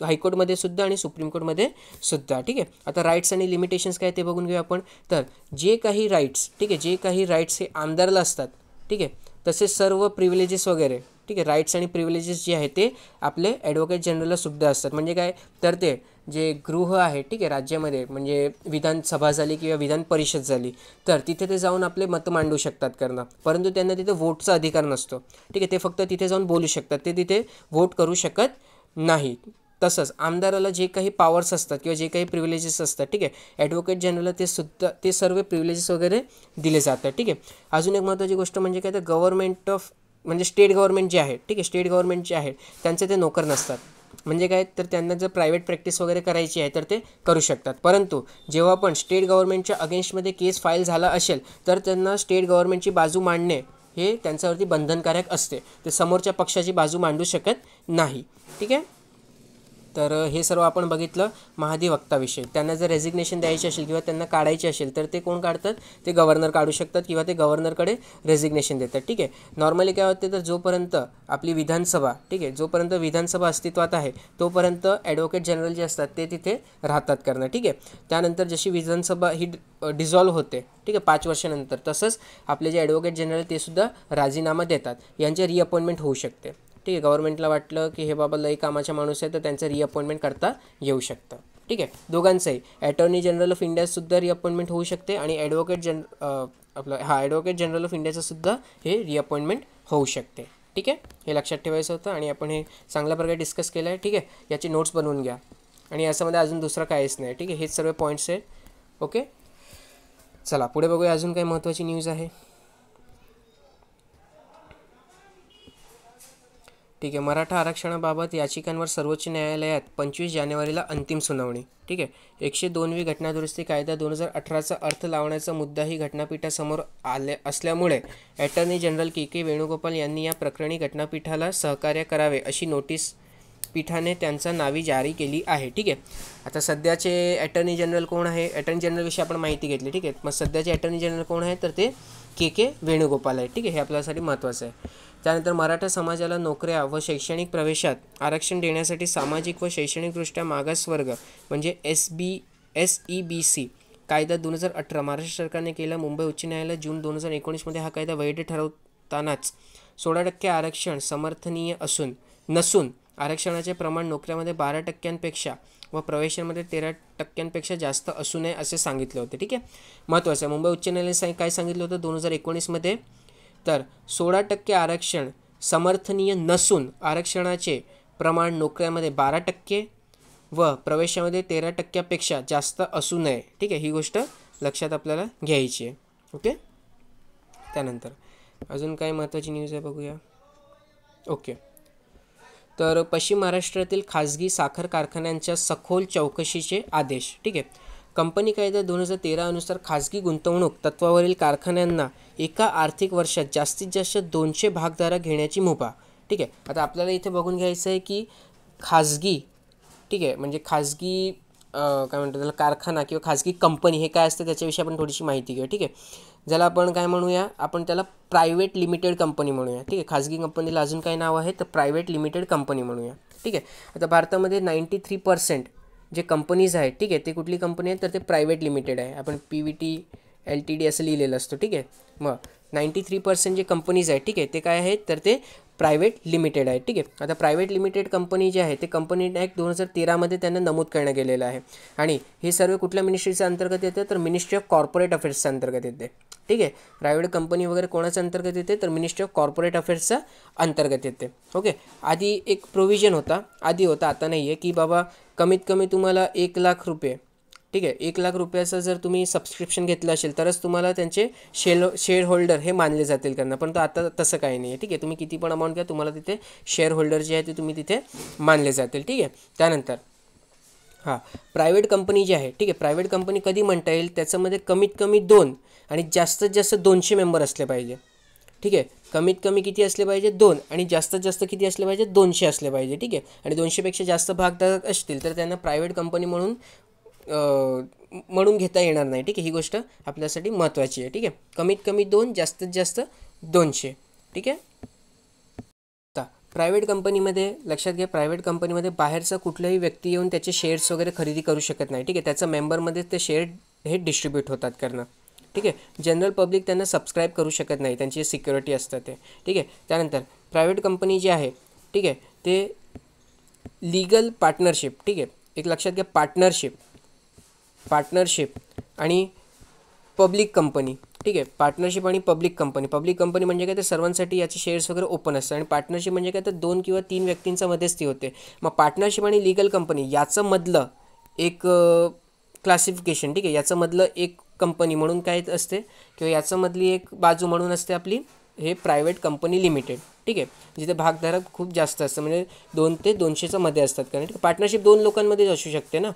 हायकोर्टमध्ये सुद्धा आणि सुप्रीम कोर्टमध्ये सुद्धा. ठीक आहे. आता राईट्स आणि लिमिटेशन्स काय ते बघून घेऊ आपण. तर जे काही राईट्स, ठीक आहे, जे काही राईट्स हे आमदारला असतात, ठीक आहे, तसेच सर्व प्रिव्हिलेजेस वगैरे, ठीक आहे, राईट्स आणि प्रिव्हिलेजेस जे आहे ते आपले ॲडव्होकेट जनरलला सुद्धा असतात. म्हणजे काय, तर ते जे गृह आहे, ठीक आहे, राज्यामध्ये म्हणजे विधानसभा झाली किंवा विधान परिषद झाली तर तिथे ते जाऊन आपले मतं मांडू शकतात करणं, परंतु त्यांना तिथे वोटचा अधिकार नसतो. ठीक आहे, ते फक्त तिथे जाऊन बोलू शकतात, ते तिथे वोट करू शकत नाहीत. तसंच आमदाराला जे काही पॉवर्स असतात किंवा जे काही प्रिव्हिलेजेस असतात, ठीक आहे, ॲडव्होकेट जनरलला ते सुद्धा ते सर्व प्रिव्हिलेजेस वगैरे दिले जातात. ठीक आहे. अजून एक महत्त्वाची गोष्ट म्हणजे काय, तर गव्हर्नमेंट ऑफ म्हणजे स्टेट गव्हर्नमेंट जे आहे, ठीक आहे, स्टेट गव्हर्नमेंट जे आहे त्यांचे ते नोकर नसतात. म्हणजे काय, तर त्यांना जर प्रायव्हेट प्रॅक्टिस वगैरे करायची आहे तर ते करू शकतात. परंतु जेव्हा पण स्टेट गव्हर्नमेंटच्या अगेन्स्टमध्ये केस फाईल झाला असेल तर त्यांना स्टेट गव्हर्नमेंटची बाजू मांडणे हे त्यांच्यावरती बंधनकारक असते. ते समोरच्या पक्षाची बाजू मांडू शकत नाही. ठीक आहे. तर हे सर्व आपण बघितलं महाधिवक्ताविषयी. त्यांना जर रेझिग्नेशन द्यायची असेल किंवा त्यांना काढायची असेल तर ते कोण काढतात, ते गव्हर्नर काढू शकतात किंवा ते गव्हर्नरकडे रेझिग्नेशन देतात. ठीक आहे. नॉर्मली काय होते, तर जोपर्यंत आपली विधानसभा, ठीक आहे, जोपर्यंत विधानसभा अस्तित्वात आहे तोपर्यंत ॲडव्होकेट जनरल जे असतात ते तिथे राहतात करणं. ठीक आहे. त्यानंतर जशी विधानसभा ही डिझॉल्व्ह होते, ठीक आहे, 5 वर्षानंतर, तसंच आपले जे ॲडव्होकेट जनरल ते सुद्धा राजीनामा देतात. यांचे रिअपॉइंटमेंट होऊ शकते. ठीक आहे. गव्हर्नमेंटला वाटलं की हे बाबा लई कामाच्या माणूस आहे तर त्यांचं रिअपॉइंटमेंट करता येऊ शकतं. ठीक आहे. दोघांचंही अटॉर्नी जनरल ऑफ इंडियासुद्धा रिअपॉइंटमेंट होऊ शकते आणि ॲडव्होकेट ॲडव्होकेट जनरल ऑफ इंडियाचं सुद्धा हे रिअपॉइंटमेंट होऊ शकते. ठीक आहे. हे लक्षात ठेवायचं होतं आणि आपण हे चांगल्या प्रकारे डिस्कस केलं आहे. ठीक आहे. याची नोट्स बनवून घ्या आणि याच्यामध्ये अजून दुसरं काहीच नाही. ठीक आहे. हेच सर्व पॉईंट्स आहेत. ओके, चला पुढे बघूया अजून काही महत्त्वाची न्यूज आहे. ठीक आहे. मराठा आरक्षणाबाबत याचिकांवर सर्वोच्च न्यायालयात 25 जानेवारीला अंतिम सुनावणी. ठीक आहे. 102वी घटनादुरुस्ती कायदा 2018चा अर्थ लावण्याचा मुद्दाही घटनापीठासमोर असल्यामुळे अटॉर्नी जनरल के वेणुगोपाल यांनी या प्रकरणी घटनापीठाला सहकार्य करावे अशी नोटीस पीठाने त्यांचा नावी जारी केली आहे. ठीक आहे. आता सध्याचे अटॉर्नी जनरल कोण आहे, अटॉर्नी जनरलविषयी आपण माहिती घेतली. ठीक आहे. मग सध्याचे अटॉर्नी जनरल कोण आहे, तर ते के वेणुगोपाल आहे. ठीक आहे. हे आपल्यासाठी महत्त्वाचं आहे. त्यानंतर मराठा समाजाला नोकऱ्या व शैक्षणिक प्रवेशात आरक्षण देण्यासाठी सामाजिक व शैक्षणिकदृष्ट्या मागास वर्ग म्हणजे SEBC कायदा 2018 महाराष्ट्र सरकारने केला. मुंबई उच्च न्यायालय जून 2019मध्ये हा कायदा वैध ठरवतानाच 16% आरक्षण समर्थनीय नसून आरक्षणाचे प्रमाण नोकऱ्यामध्ये 12% व प्रवेशामध्ये 13% जास्त असू नये असे सांगितले होते. ठीक आहे. महत्त्वाचं आहे. मुंबई उच्च न्यायालयाने काय सांगितलं होतं 2019मध्ये, तर 16% आरक्षण समर्थनीय नसून आरक्षणाचे प्रमाण नोकऱ्यामध्ये 12% व प्रवेशामध्ये 13% जास्त असू नये. ठीक आहे. ही गोष्ट लक्षात आपल्याला घ्यायची आहे. ओके. त्यानंतर अजून काय महत्त्वाची न्यूज आहे बघूया. ओके. तर पश्चिम महाराष्ट्रातील खाजगी साखर कारखान्यांच्या सखोल चौकशीचे आदेश. ठीक आहे. कंपनी कायदा 2013 अनुसार खाजगी गुंतवणूक तत्वावरील कारखान्यांना एका आर्थिक वर्षात जास्तीत जास्त 200 भागधारक घेण्याची मुभा. ठीक आहे. आता आपल्याला इथे बघून घ्यायचं आहे की खाजगी, ठीक आहे, म्हणजे खाजगी काय म्हणतात त्याला, कारखाना किंवा खाजगी कंपनी हे काय असतं त्याच्याविषयी आपण थोडीशी माहिती घेऊ. ठीक आहे. ज्याला आपण काय म्हणूया, आपण त्याला प्रायव्हेट लिमिटेड कंपनी म्हणूया. ठीक आहे. खाजगी कंपनीला अजून काय नाव आहे, तर प्रायव्हेट लिमिटेड कंपनी म्हणूया. ठीक आहे. आता भारतामध्ये 93% जे कंपनीज आहेत, ठीक आहे, ते कुठली कंपनी आहे, तर ते प्रायव्हेट लिमिटेड आहे. आपण PVT LTD असं लिहिलेलं असतं. ठीक आहे. मग 93% जे कंपनीज आहेत, ठीक आहे, ते काय आहेत, तर ते प्रायव्हेट लिमिटेड आहे. ठीक आहे. आता प्रायव्हेट लिमिटेड कंपनी जे आहे ते कंपनी ॲक्ट 2013मध्ये त्यांना नमूद करण्यात गेलेलं आहे आणि हे सर्व कुठल्या मिनिस्ट्रीच्या अंतर्गत येते, तर मिनिस्ट्री ऑफ कॉर्पोरेट अफेअर्सच्या अंतर्गत येते. ठीक आहे. प्रायव्हेट कंपनी वगैरे कोणाच्या अंतर्गत येते, तर मिनिस्ट्री ऑफ कॉर्पोरेट अफेअर्सच्या अंतर्गत येते. ओके. आधी एक प्रोव्हिजन होता, आता नाही आहे, की बाबा कमीत कमी तुम्हाला 1 लाख रुपये, ठीक आहे. 1,00,000 रुपयाचं जर तुम्ही सबस्क्रिप्शन घेतलं असेल तरच तुम्हाला त्यांचे शेअर होल्डर हे मानले जातील करणं, पण आता तसं काही नाही आहे. ठीक आहे, तुम्ही किती पण अमाऊंट घ्या, तुम्हाला तिथे शेअर होल्डर जे आहे ते तुम्ही तिथे मानले जातील. ठीक आहे. त्यानंतर प्रायव्हेट कंपनी जी आहे, ठीक आहे, प्रायव्हेट कंपनी कधी म्हणता येईल, त्याच्यामध्ये कमीत कमी 2 आणि जास्तीत जास्त 200 मेंबर असले पाहिजे. ठीक आहे, कमीत कमी किती असले पाहिजे 2 आणि जास्तीत जास्त किती असले पाहिजे 200 असले पाहिजे. ठीक आहे, आणि 200पेक्षा जास्त भागधारक असतील तर त्यांना प्रायव्हेट कंपनी म्हणून घेता येणार नाही. ठीक आहे, ही गोष्ट आपल्यासाठी महत्त्वाची आहे. ठीक आहे, कमीत कमी 2, जास्तीत जास्त 200. ठीक आहे. प्रायव्हेट कंपनीमध्ये लक्षात घ्या, प्रायव्हेट कंपनीमध्ये बाहेरचा कुठलाही व्यक्ती येऊन त्याचे शेअर्स वगैरे खरेदी करू शकत नाही. ठीक आहे, त्याचा मेंबरमध्ये ते शेअर हे डिस्ट्रीब्यूट होतात करणं. ठीक आहे, जनरल पब्लिक त्यांना सबस्क्राईब करू शकत नाही, त्यांची सिक्युरिटी असतात ते. ठीक आहे. त्यानंतर प्रायव्हेट कंपनी जी आहे, ठीक आहे, ते लीगल पार्टनरशिप, ठीक आहे, एक लक्षात घ्या, पार्टनरशिप आणि पब्लिक कंपनी. ठीक आहे, पार्टनरशिप आणि पब्लिक कंपनी म्हणजे काय, ते सर्वांसाठी याचे शेअर्स वगैरे ओपन असतात. आणि पार्टनरशिप म्हणजे काय, तर 2 किंवा 3 व्यक्तींचा मध्येच ती होते. मग पार्टनरशिप आणि लीगल कंपनी याचं मधलं एक क्लासिफिकेशन, ठीक आहे, याचं मधलं एक कंपनी म्हणून काय असते, किंवा याचं मधली एक बाजू म्हणून असते आपली हे प्रायव्हेट कंपनी लिमिटेड. ठीक आहे, जिथे भागधारक खूप जास्त असतं, म्हणजे 2 ते 200च्या मध्ये असतात. कारण पार्टनरशिप 2 लोकांमध्ये असू शकते ना,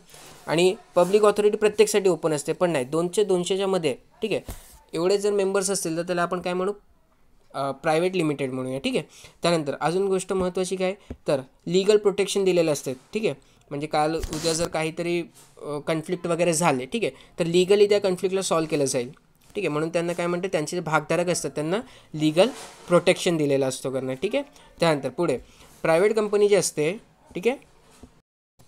आणि पब्लिक ऑथॉरिटी प्रत्येकसाठी ओपन असते, पण नाही 2 ते 200च्या मध्ये. ठीक आहे, एवढे जर मेंबर्स असतील तर त्याला आपण काय म्हणू, प्रायव्हेट लिमिटेड म्हणूया. ठीक आहे. त्यानंतर अजून गोष्ट महत्त्वाची काय, तर लीगल प्रोटेक्शन दिलेलं असते. ठीक आहे, म्हणजे काल उद्या जर काहीतरी कन्फ्लिक्ट वगैरे झाले, ठीक आहे, तर लीगली त्या कन्फ्लिक्टला सॉल्व केलं जाईल. ठीक आहे, म्हणून त्यांना काय म्हणते, त्यांचे जे भागधारक असतात त्यांना लीगल प्रोटेक्शन दिलेलं असतो करणं. ठीक आहे. त्यानंतर पुढे प्रायव्हेट कंपनी जी असते, ठीक आहे,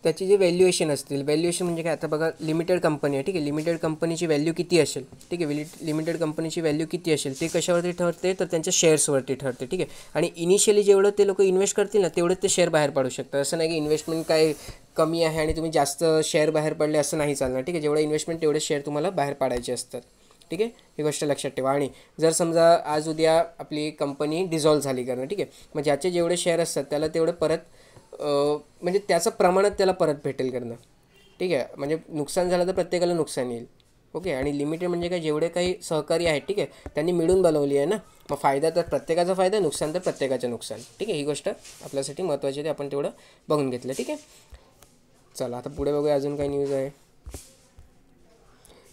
त्याची जी व्हॅल्युएशन असतील, व्हॅल्युएशन म्हणजे काय, आता बघा लिमिटेड कंपनी आहे. ठीक आहे, लिमिटेड कंपनीची व्हॅल्यू किती असेल, ठीक आहे, लिमिटेड कंपनीची व्हॅल्यू किती असेल ते कशावरती ठरते, तर त्यांच्या शेअर्सवरती ठरते. ठीक आहे, आणि इनिशियली जेवढं ते लोक इन्व्हेस्ट करतील ना तेवढं ते शेअर बाहेर पाडू शकतात. असं नाही की इन्व्हेस्टमेंट काय कमी आहे आणि तुम्ही जास्त शेअर बाहेर पडले असं नाही चालणार. ठीक आहे, जेवढं इन्व्हेस्टमेंट तेवढे शेअर तुम्हाला बाहेर पाडायचे असतात. ठीक आहे, ही गोष्ट लक्षात ठेवा. आणि जर समजा आज उद्या आपली कंपनी डिझॉल्व झाली करणं, ठीक आहे, मग ज्याचे जेवढे शेअर असतात त्याला तेवढे परत म्हणजे त्याचं प्रमाणात त्याला परत भेटेल करणं. ठीक आहे, म्हणजे नुकसान झालं तर प्रत्येकाला नुकसान येईल. ओके, आणि लिमिटेड म्हणजे काय, जेवढे काही सहकारी आहेत, ठीक आहे, त्यांनी मिळून बनवली आहे ना, मग फायदा तर प्रत्येकाचा फायदा, नुकसान तर प्रत्येकाचं नुकसान. ठीक आहे, ही गोष्ट आपल्यासाठी महत्त्वाची आहे, आपण तेवढं बघून घेतलं. ठीक आहे, चला आता पुढे बघूया अजून काही न्यूज आहे.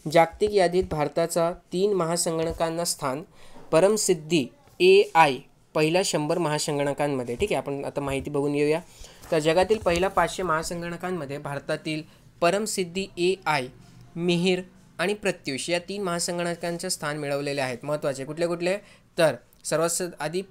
जागतिक यादीत भारताचा 3 महासंगणकांना स्थान, परमसिद्धी AI पहिल्या 100 महासंगणकांमध्ये. ठीक आहे, आपण आता माहिती बघून घेऊया. तर जगातील पहिल्या 500 महासंगणकांमध्ये भारतातील परमसिद्धी AI, मिहिर आणि प्रत्युष या 3 महासंगणकांचे स्थान मिळवलेले आहेत. महत्त्वाचे कुठले कुठले, तर सर्वात आधी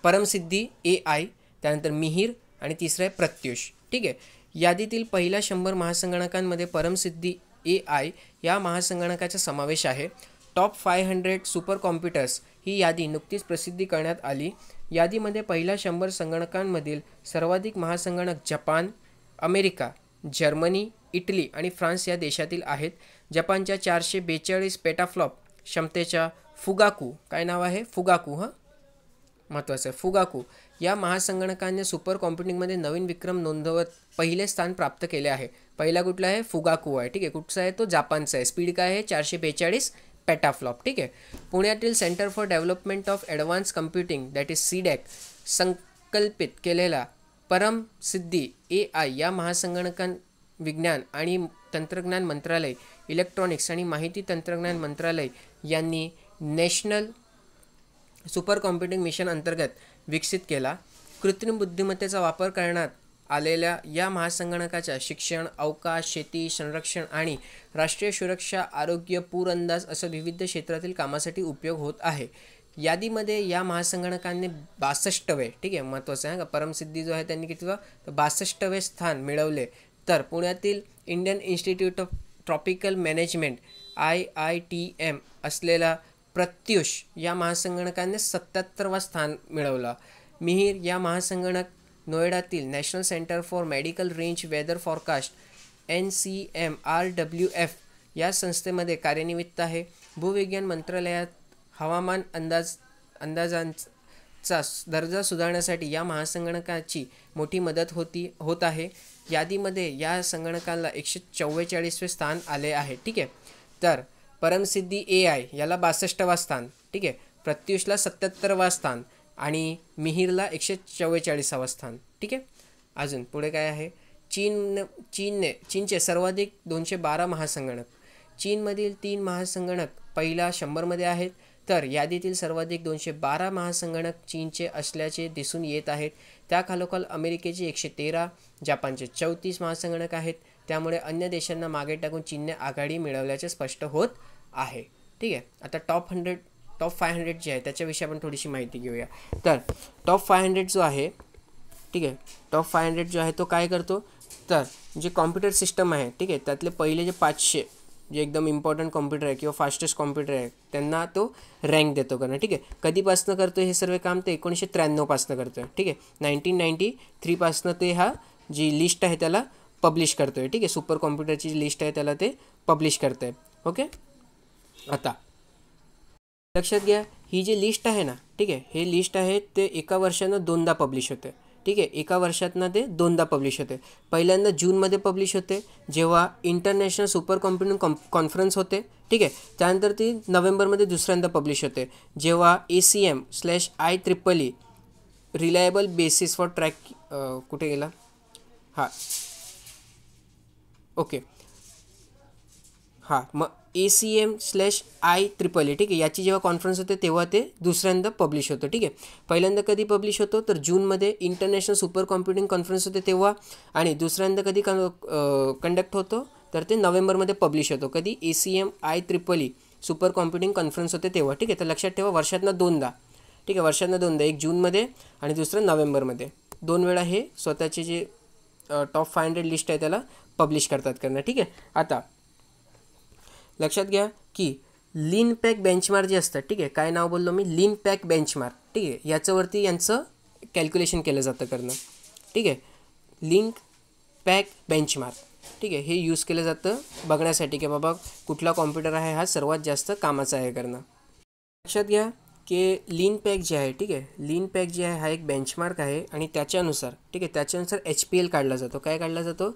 परमसिद्धी AI, त्यानंतर मिहिर आणि तिसरं आहे प्रत्युष. ठीक आहे, यादीतील पहिल्या 100 महासंगणकांमध्ये परमसिद्धी AI या महासंगणकाचा समावेश आहे. टॉप 500 सुपर कॉम्प्युटर्स ही यादी नुकतीच प्रसिद्धी करण्यात आली. यादीमध्ये पहिल्या 100 संगणकांमधील सर्वाधिक महासंगणक जपान, अमेरिका, जर्मनी, इटली आणि फ्रान्स या देशातील आहेत. जपानच्या 442 पेटाफ्लॉप क्षमतेच्या फुगाकू, काय नाव आहे, फुगाकू, महत्त्वाचं आहे, फुगाकू या महासंगणकाने सुपर कॉम्प्युटिंगमध्ये नवीन विक्रम नोंदवत पहिले स्थान प्राप्त केले आहे. पहिला कुठला आहे, फुगाकू आहे. ठीक आहे, कुठचा आहे तो, जापानचा आहे. स्पीड काय आहे, 442 पेटाफ्लॉप. ठीक आहे, पुण्यातील centre for development of advance computing that is CDAC संकल्पित केलेला परमसिद्धी AI या महासंगणकां विज्ञान आणि तंत्रज्ञान मंत्रालय, इलेक्ट्रॉनिक्स आणि माहिती तंत्रज्ञान मंत्रालय यांनी नॅशनल सुपर कॉम्प्युटिंग मिशन अंतर्गत विकसित केला. कृत्रिम बुद्धिमत्तेचा वापर करण्यात आलेल्या या महासंगणकाचा शिक्षण, अवकाश, शेती, संरक्षण आणि राष्ट्रीय सुरक्षा, आरोग्य, पूर अंदाज असं विविध क्षेत्रातील कामासाठी उपयोग होत आहे. यादीमध्ये या महासंगणकांनी 62वे, ठीक आहे, महत्त्वाचं आहे का, परमसिद्धी जो आहे त्यांनी किती 62वे स्थान मिळवले. तर पुण्यातील Indian institute of tropical management IITM असलेला प्रत्युष या महासंगणकाने 77वा स्थान मिळवला. मिहिर या महासंगणक नोएडातील national centre for medical range weather forecast NCMRWF या संस्थेमध्ये कार्यान्वित आहे. भूविज्ञान मंत्रालयात हवामान चा दर्जा सुधारण्यासाठी या महासंगणकाची मोठी मदत होत आहे. यादीमध्ये या संगणकाला 144वे स्थान आले आहे. ठीक आहे. तर परमसिद्धी AI याला 62वा स्थान. ठीक आहे. प्रत्युषला 77वा स्थान आणि मिहिरला 144वा स्थान. ठीक आहे. अजून पुढे काय आहे, चीनचे सर्वाधिक 212 महासंगणक. चीनमधील 3 महासंगणक पहिल्या 100मध्ये आहेत. तर यादीतील सर्वाधिक 212 महासंगणक चीनचे असल्याचे दिसून येत आहेत. त्याखालोखाल अमेरिकेचे 113, जपानचे 34 महासंगणक आहेत. त्यामुळे अन्य देशांना मागे टाकून चीनने आघाडी मिळवल्याचे स्पष्ट होत आहे. ठीक आहे. आता टॉप 500 जे आहे त्याच्याविषयी आपण थोडीशी माहिती घेऊया. तर टॉप 500 जो आहे, ठीक आहे, टॉप 500 जो आहे तो काय करतो, तर जे कॉम्प्युटर सिस्टम आहे, ठीक आहे, त्यातले पहिले जे 500 जे एकदम इम्पॉर्टंट कॉम्प्युटर आहे किंवा फास्टेस्ट कॉम्प्युटर आहे त्यांना तो रँक देतो करणं. ठीक आहे. कधीपासनं करतो हे सर्व काम, ते 1993 पासनं करतो आहे. ठीक आहे. 1993 पासनं ते हा जी लिस्ट आहे त्याला पब्लिश करतो आहे. ठीक आहे. सुपर कॉम्प्युटरची जी लिस्ट आहे त्याला ते पब्लिश करतं आहे. ओके. आता लक्षात घ्या, ही जी लिस्ट आहे ना, ठीक आहे, हे लिस्ट आहे ते एका वर्षानं 2दा पब्लिश होते. ठीक आहे. एका वर्षातनं ते 2दा पब्लिश होते. पहिल्यांदा जूनमध्ये पब्लिश होते जेव्हा इंटरनॅशनल सुपर कॉम्प्युटिंग कॉन्फरन्स होते. ठीक आहे. त्यानंतर ती नोव्हेंबरमध्ये दुसऱ्यांदा पब्लिश होते जेव्हा ACM/IEEE reliable basis for track कुठे गेला, हां, ओके, हां, मग ACM/IEEE, ठीक आहे, याची जेव्हा कॉन्फरन्स होते तेव्हा ते दुसऱ्यांदा पब्लिश होतं. ठीक आहे. पहिल्यांदा कधी पब्लिश होतो तर जूनमध्ये इंटरनॅशनल सुपर कॉम्प्युटिंग कॉन्फरन्स होते तेव्हा, आणि दुसऱ्यांदा कधी कंडक्ट होतो तर ते नोव्हेंबरमध्ये पब्लिश होतो. कधी ACM/IEEE सुपर कॉम्प्युटिंग कॉन्फरन्स होते तेव्हा. ठीक आहे. तर लक्षात ठेवा, वर्षातनं 2दा. ठीक आहे. वर्षातनं 2दा, एक जूनमध्ये आणि दुसरं नोव्हेंबरमध्ये, 2 वेळा हे स्वतःचे जे टॉप 500 लिस्ट आहे त्याला पब्लिश करतात करणं. ठीक आहे. आता लक्षात घ्या की लीन पॅक बेंचमार्क जे असतात, ठीक आहे, काय नाव बोललो मी, लीन पॅक बेंचमार्क. ठीक आहे. याच्यावरती यांचं कॅल्क्युलेशन केलं जातं करणं. ठीक आहे. लिंक पॅक बेंचमार्क, ठीक आहे, हे यूज केलं जातं बघण्यासाठी की बाबा कुठला कॉम्प्युटर आहे हा सर्वात जास्त कामाचा आहे करणं. लक्षात घ्या की लीन पॅक जे आहे, ठीक आहे, लीन पॅक जे आहे हा एक बेंचमार्क आहे आणि त्याच्यानुसार, ठीक आहे, त्याच्यानुसार HPL काढला जातो. काय काढला जातो?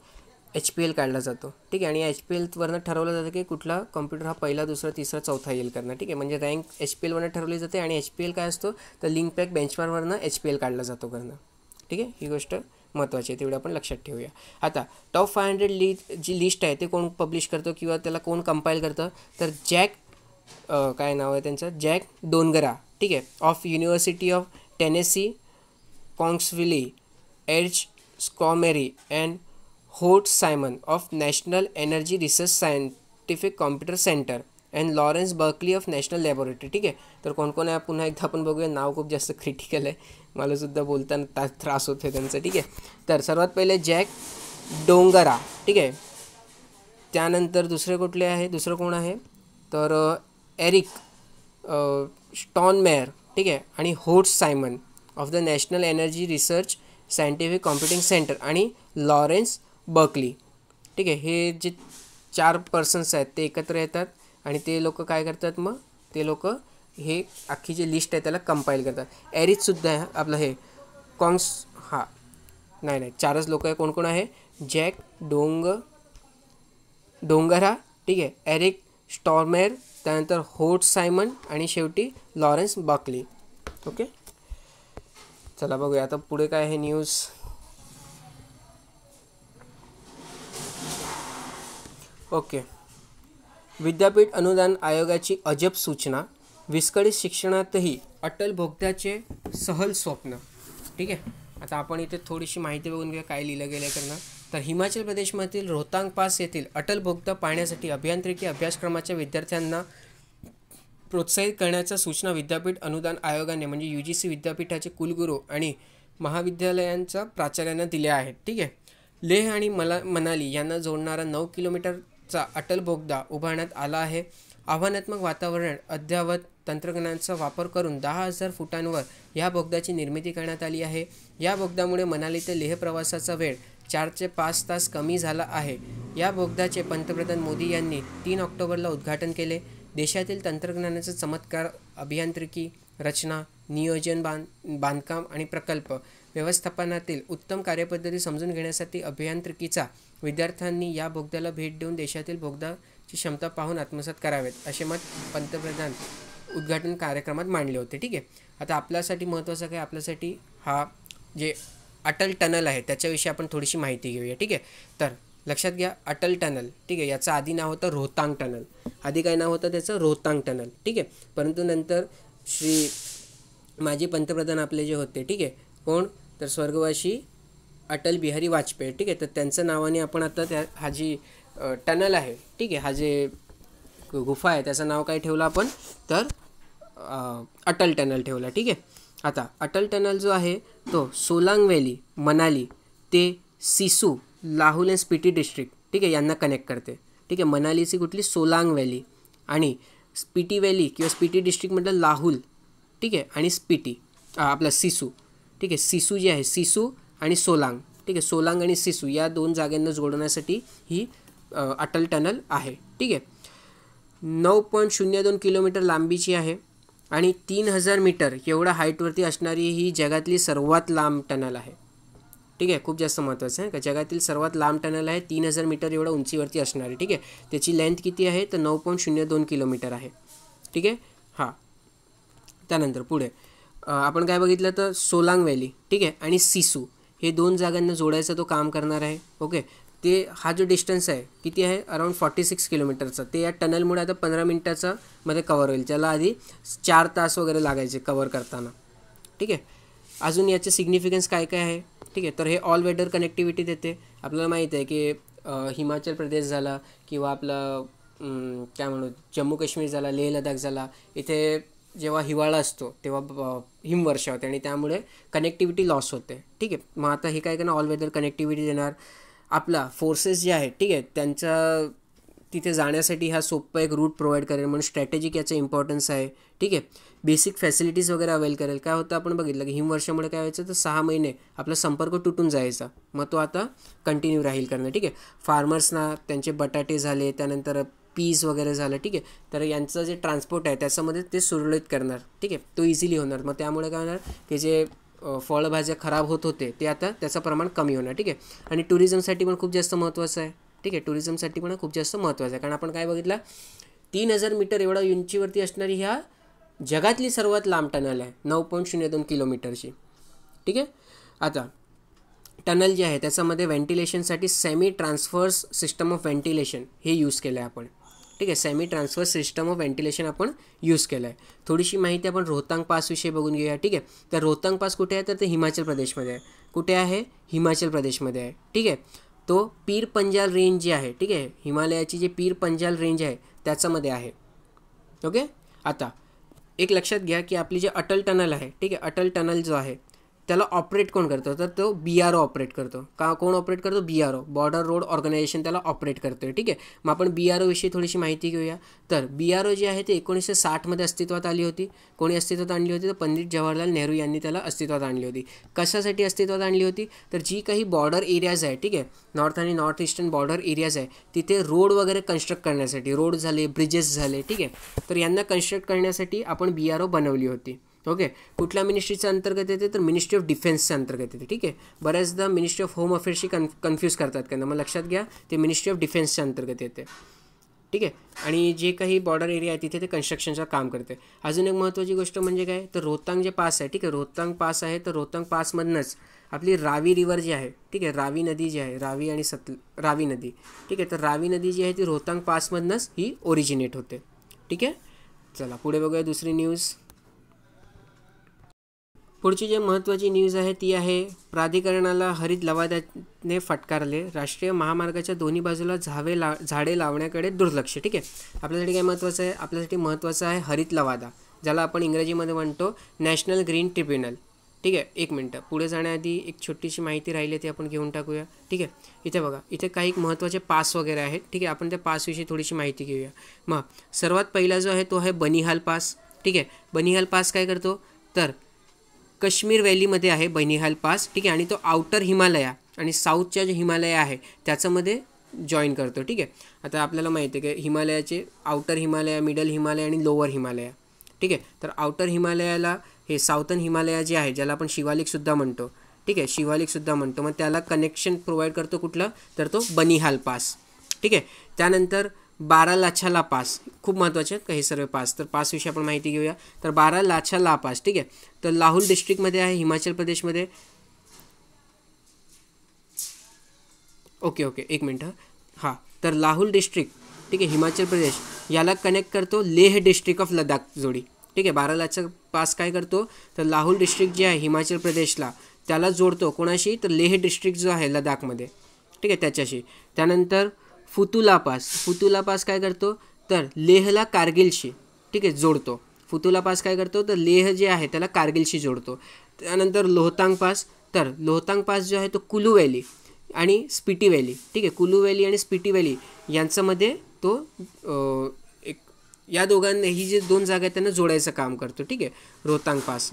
HPL काढला जातो. ठीक आहे. आणि HPLवरनं ठरवलं जातं की कुठला कॉम्प्युटर हा पहिला, दुसरा, तिसरा, चौथा येईल करणं. ठीक आहे. म्हणजे रँक HPLवरनं ठरवली जाते आणि HPL काय असतो तर लिंक पॅक बेंचमार्कवरनं HPL काढला जातो करणं. ठीक आहे. ही गोष्ट महत्त्वाची आहे, तेवढं आपण लक्षात ठेवूया. आता टॉप 500 जी लिस्ट आहे ते कोण पब्लिश करतो किंवा त्याला कोण कंपाईल करतं तर काय नाव आहे त्यांचं, जॅक डोनगरा. ठीक आहे. Of university of Tennessee Knoxville, H Strohmaier and होट Simon of national energy research scientific computer centre and Lawrence Berkeley of national laboratory. ठीक आहे. तर कोण कोण आहे पुन्हा एकदा आपण बघूया. नाव खूप जास्त क्रिटिकल आहे, मलासुद्धा बोलताना त्रास होतो त्यांचा. ठीक आहे. तर सर्वात पहिले जॅक डोंगरा. ठीक आहे. त्यानंतर दुसरे कुठले आहे, दुसरं कोण आहे तर एरिक स्टॉनमेयर. ठीक आहे. आणि होट Simon of the national energy research scientific computing centre आणि लॉरेन्स बर्कली. ठीक आहे. हे जे 4 पर्सन्स आहेत ते एकत्र येतात आणि ते लोक काय करतात, मग ते लोक हे अख्खी जी लिस्ट आहे त्याला कंपाईल करतात. एरिकसुद्धा आहे आपलं, हे नाही 4च लोक आहे. कोण कोण आहे, जॅक डोंगरा, ठीक आहे, एरिक स्टॉर्मेर, त्यानंतर होट सायमन आणि शेवटी लॉरेन्स बर्कली. ओके. चला बघूया आता पुढे काय आहे न्यूज. ओके. विद्यापीठ अनुदान आयोगाची अजब सूचना, विस्कळीत शिक्षणातही अटल बोगद्याचे सहल स्वप्न. ठीक आहे. आता आपण इथे थोडीशी माहिती बघून घेऊया काय लिहिलं गेलं करणं. तर हिमाचल प्रदेशमधील रोहतांग पास येथील अटल बोगदा पाहण्यासाठी अभियांत्रिकी अभ्यासक्रमाच्या विद्यार्थ्यांना प्रोत्साहित करण्याच्या सूचना विद्यापीठ अनुदान आयोगाने म्हणजे UGC विद्यापीठाचे कुलगुरू आणि महाविद्यालयांच्या प्राचार्यांना दिल्या आहेत. ठीक आहे. लेह आणि मनाली यांना जोडणारा 9 किलोमीटरचा अटल बोगदा उभारण्यात आला आहे. आव्हानात्मक वातावरण, अद्ययावत तंत्रज्ञानाचा वापर करून 10,000 फुटांवर या बोगद्याची निर्मिती करण्यात आली आहे. या बोगद्यामुळे मनाली ते लेह प्रवासाचा वेळ 4 ते 5 तास कमी झाला आहे. या बोगद्याचे पंतप्रधान मोदी यांनी 3 ऑक्टोबरला उद्घाटन केले. देशातील तंत्रज्ञानाचा चमत्कार, अभियांत्रिकी रचना, नियोजन, बांधकाम आणि प्रकल्प व्यवस्थापनातील उत्तम कार्यपद्धती समजून घेण्यासाठी अभियांत्रिकीचा विद्यार्थ्यांनी या बोगद्याला भेट देऊन देशातील बोगदाची क्षमता पाहून आत्मसात करावेत असे मत पंतप्रधान उद्घाटन कार्यक्रमात मांडले होते. ठीक आहे. आता आपल्यासाठी महत्त्वाचं काय, आपल्यासाठी हा जे अटल टनल आहे त्याच्याविषयी आपण थोडीशी माहिती घेऊया. ठीक आहे. तर लक्षात घ्या, अटल टनल, ठीक आहे, याचं आधी नाव होतं रोहतांग टनल. आधी काय नाव होतं त्याचं, रोहतांग टनल. ठीक आहे. परंतु नंतर माजी पंतप्रधान आपले जे होते, ठीक आहे, कोण, तर स्वर्गवासी अटल बिहारी वाजपेयी. ठीक आहे. तर त्यांचं नावाने आपण आता हा जी टनल आहे, ठीक आहे, हा जे गुफा आहे त्याचं नाव काय ठेवलं आपण, तर अटल टनल ठेवला. ठीक आहे. आता अटल टनल जो आहे तो सोलांग व्हॅली, मनाली ते सिसू, लाहुल अँड स्पिटी डिस्ट्रिक्ट, ठीक आहे, यांना कनेक्ट करते. ठीक आहे. मनालीची कुठली, सोलांग व्हॅली, आणि स्पिटी व्हॅली किंवा स्पिटी डिस्ट्रिक्टमधलं लाहुल, ठीक आहे, आणि स्पिटी आपला सिसू. ठीक आहे. सिसू जे आहे, सिसू आणि सोलांग, ठीक आहे, सोलांग आणि सिसू या दोन जागांना जोडण्यासाठी ही अटल टनल आहे. ठीक आहे. 9.02 किलोमीटर लांबीची आहे आणि 3000 मीटर एवढा हाईटवरती असणारी ही जगातली सर्वात लांब टनल आहे. ठीक आहे. खूप जास्त महत्त्वाचं आहे का, जगातील सर्वात लांब टनल आहे, 3000 मीटर एवढा उंचीवरती असणारी. ठीक आहे. त्याची लेंथ किती आहे, तर 9.02 किलोमीटर आहे. ठीक आहे. हां, त्यानंतर पुढे आपण काय बघितलं, तर सोलांग व्हॅली, ठीक आहे, आणि सिसू हे दोन जागांना जोडायचं तो काम करणार आहे. ओके. ते हा जो डिस्टन्स आहे किती आहे, अराऊंड 46 किलोमीटरचा, ते या टनलमुळे आता 15 मिनिटाचा मध्ये कवर होईल. त्याला आधी 4 तास वगैरे लागायचे कवर करताना. ठीक आहे. अजून याचे सिग्निफिकन्स काय काय आहे, ठीक आहे, तर हे ऑल वेदर कनेक्टिव्हिटी देते. आपल्याला माहीत आहे की हिमाचल प्रदेश झाला किंवा आपलं काय म्हणू जम्मू काश्मीर झाला, लेह लडाख झाला, इथे जेव्हा हिवाळा असतो तेव्हा हिमवर्षा होते आणि त्यामुळे कनेक्टिव्हिटी लॉस होते. ठीक आहे. मग आता हे काय करणार, ऑल वेदर कनेक्टिव्हिटी देणार. आपला फोर्सेस जे आहेत, ठीक आहे, त्यांचा तिथे जाण्यासाठी हा सोप्पा एक रूट प्रोव्हाइड करेल, म्हणून स्ट्रॅटेजिक याचं इम्पॉर्टन्स आहे. ठीक आहे. बेसिक फॅसिलिटीज वगैरे अवेल करेल. काय होतं, आपण बघितलं की हिमवर्षामुळे काय व्हायचं, तर 6 महिने आपला संपर्क तुटून जायचा, मग तो आता कंटिन्यू राहील करणं. ठीक आहे. फार्मर्सना त्यांचे बटाटे झाले, त्यानंतर पीस वगैरे झालं, ठीक आहे, तर यांचं जे ट्रान्सपोर्ट आहे त्याच्यामध्ये ते सुरळीत करणार. ठीक आहे. तो इझिली होणार. मग त्यामुळे काय होणार की जे फळभाज्या खराब होत होते ते आता त्याचं प्रमाण कमी होणार. ठीक आहे. आणि टुरिझमसाठी पण खूप जास्त महत्त्वाचं आहे. ठीक आहे. टुरिझमसाठी पण खूप जास्त महत्त्वाचं आहे, कारण आपण काय बघितलं, 3000 मीटर एवढा उंचीवरती असणारी ह्या जगातली सर्वात लांब टनल आहे, 9.02 किलोमीटरची. ठीक आहे. आता टनल जे आहे त्याच्यामध्ये व्हेंटिलेशनसाठी semi transverse system of ventilation हे यूज केलं आहे आपण. ठीक आहे. Semi transverse system of ventilation आपण यूज केलं आहे. थोडीशी माहिती आपण रोहतांग पासविषयी बघून घेऊया. ठीक आहे. तर रोहतांग पास कुठे आहे, तर ते हिमाचल प्रदेशमध्ये आहे. कुठे आहे, हिमाचल प्रदेशमध्ये आहे. ठीक आहे. तो पीर पंजाल रेंज जी आहे, ठीक आहे, हिमालयाची जी पीर पंजाल रेंज आहे त्याच्यामध्ये आहे. ओके. आता एक लक्षात घ्या की आपली जे अटल टनल आहे, ठीक आहे, अटल टनल जो आहे त्याला ऑपरेट कोण करतो, तर तो BRO ऑपरेट करतो. का, कोण ऑपरेट करतो, BRO, बॉर्डर रोड ऑर्गनायझेशन त्याला ऑपरेट करतो. ठीक आहे. मग आपण BRO विषयी थोडीशी माहिती घेऊया. तर BRO जी आहे ते 1960 अस्तित्वात आली होती. कोणी अस्तित्वात आणली होती, तर पंडित जवाहरलाल नेहरू यांनी त्याला अस्तित्वात आणली होती. कशासाठी अस्तित्वात आणली होती, तर जी काही बॉर्डर एरियाज आहे, ठीक आहे, नॉर्थ आणि नॉर्थ ईस्टर्न बॉर्डर एरियाज आहे, तिथे रोड वगैरे कन्स्ट्रक्ट करण्यासाठी, रोड झाले, ब्रिजेस झाले, ठीक आहे, तर यांना कन्स्ट्रक्ट करण्यासाठी आपण BRO बनवली होती. ओके. कुठल्या मिनिस्ट्रीच्या अंतर्गत येते, तर मिनिस्ट्री ऑफ डिफेन्सच्या अंतर्गत येते. ठीक आहे. बऱ्याचदा मिनिस्ट्री ऑफ होम अफेअर्सशी कन्फ्यूज करतात का, मग लक्षात घ्या ते मिनिस्ट्री ऑफ डिफेन्सच्या अंतर्गत येते. ठीक आहे. आणि जे काही बॉर्डर एरिया आहे तिथे ते कन्स्ट्रक्शनचं काम करते. अजून एक महत्त्वाची गोष्ट म्हणजे काय, तर रोहतांग जे पास आहे, ठीक आहे, रोहतांग पास आहे, तर रोहतांग पासमधनंच आपली रावी रिव्हर जी आहे, ठीक आहे, रावी नदी जी आहे, रावी आणि रावी नदी, ठीक आहे, तर रावी नदी जी आहे ती रोहतांग पासमधनंच ही ओरिजिनेट होते. ठीक आहे. चला पुढे बघूया दुसरी न्यूज. पुढची जी महत्त्वाची न्यूज आहे ती आहे, प्राधिकरणाला हरित लवाद्याने फटकारले, राष्ट्रीय महामार्गाच्या दोन्ही बाजूला झाडे लावण्याकडे दुर्लक्ष. ठीक आहे. आपल्यासाठी काय महत्त्वाचं आहे, आपल्यासाठी महत्त्वाचं आहे हरित लवादा, ज्याला आपण इंग्रजीमध्ये म्हणतो नॅशनल ग्रीन ट्रिब्युनल. ठीक आहे. एक मिनटं, पुढे जाण्याआधी एक छोटीशी माहिती राहिली ती आपण घेऊन टाकूया. ठीक आहे. इथे बघा, इथे काही महत्त्वाचे पास वगैरे आहेत. ठीक आहे. आपण त्या पासविषयी थोडीशी माहिती घेऊया. मग सर्वात पहिला जो आहे तो आहे बनिहाल पास. ठीक आहे. बनिहाल पास काय करतो, तर काश्मीर व्हॅलीमध्ये आहे बनिहाल पास. ठीक आहे. आणि तो आउटर हिमालया आणि साऊथच्या जे हिमालय आहे त्याच्यामध्ये जॉईन करतो. ठीक आहे. आता आपल्याला माहिती आहे की हिमालयाचे आउटर हिमालया, मिडल हिमालया आणि लोअर हिमालया. ठीक आहे. तर आउटर हिमालयाला हे साऊथर्न हिमालया जे आहे ज्याला आपण शिवालिकसुद्धा म्हणतो, ठीक आहे, शिवालिकसुद्धा म्हणतो, मग त्याला कनेक्शन प्रोव्हाइड करतो कुठलं, तर तो बनिहाल पास. ठीक आहे. त्यानंतर बारालाछाला पास, खूप महत्त्वाचे आहेत का हे सर्व पास, तर पासविषयी आपण माहिती घेऊया. तर बारालाछाला पास, ठीक आहे, तर लाहौल डिस्ट्रिक्टमध्ये आहे हिमाचल प्रदेशमध्ये. ओके एक मिनटं. हां, तर लाहौल डिस्ट्रिक्ट, ठीक आहे, हिमाचल प्रदेश याला कनेक्ट करतो लेह डिस्ट्रिक्ट ऑफ लडाख जोडी. ठीक आहे. बारालाचा पास काय करतो, तर लाहौल डिस्ट्रिक्ट जे आहे हिमाचल प्रदेशला त्याला जोडतो कोणाशी, तर लेह डिस्ट्रिक्ट जो आहे लडाखमध्ये, ठीक आहे, त्याच्याशी. त्यानंतर फुतुला पास काय करतो, तर लेहला कारगिलशी, ठीक आहे, जोडतो. फुतुला पास काय करतो, तर लेह जे आहे त्याला कारगिलशी जोडतो. त्यानंतर लोहतांग पास, तर लोहतांग पास जो आहे तो कुलू व्हॅली आणि स्पिटी व्हॅली, ठीक आहे, कुलू व्हॅली आणि स्पिटी व्हॅली यांच्यामध्ये तो एक या दोघांनी ही जे दोन जागा आहेत त्यांना जोडायचं काम करतो. ठीक आहे. रोहतांग पास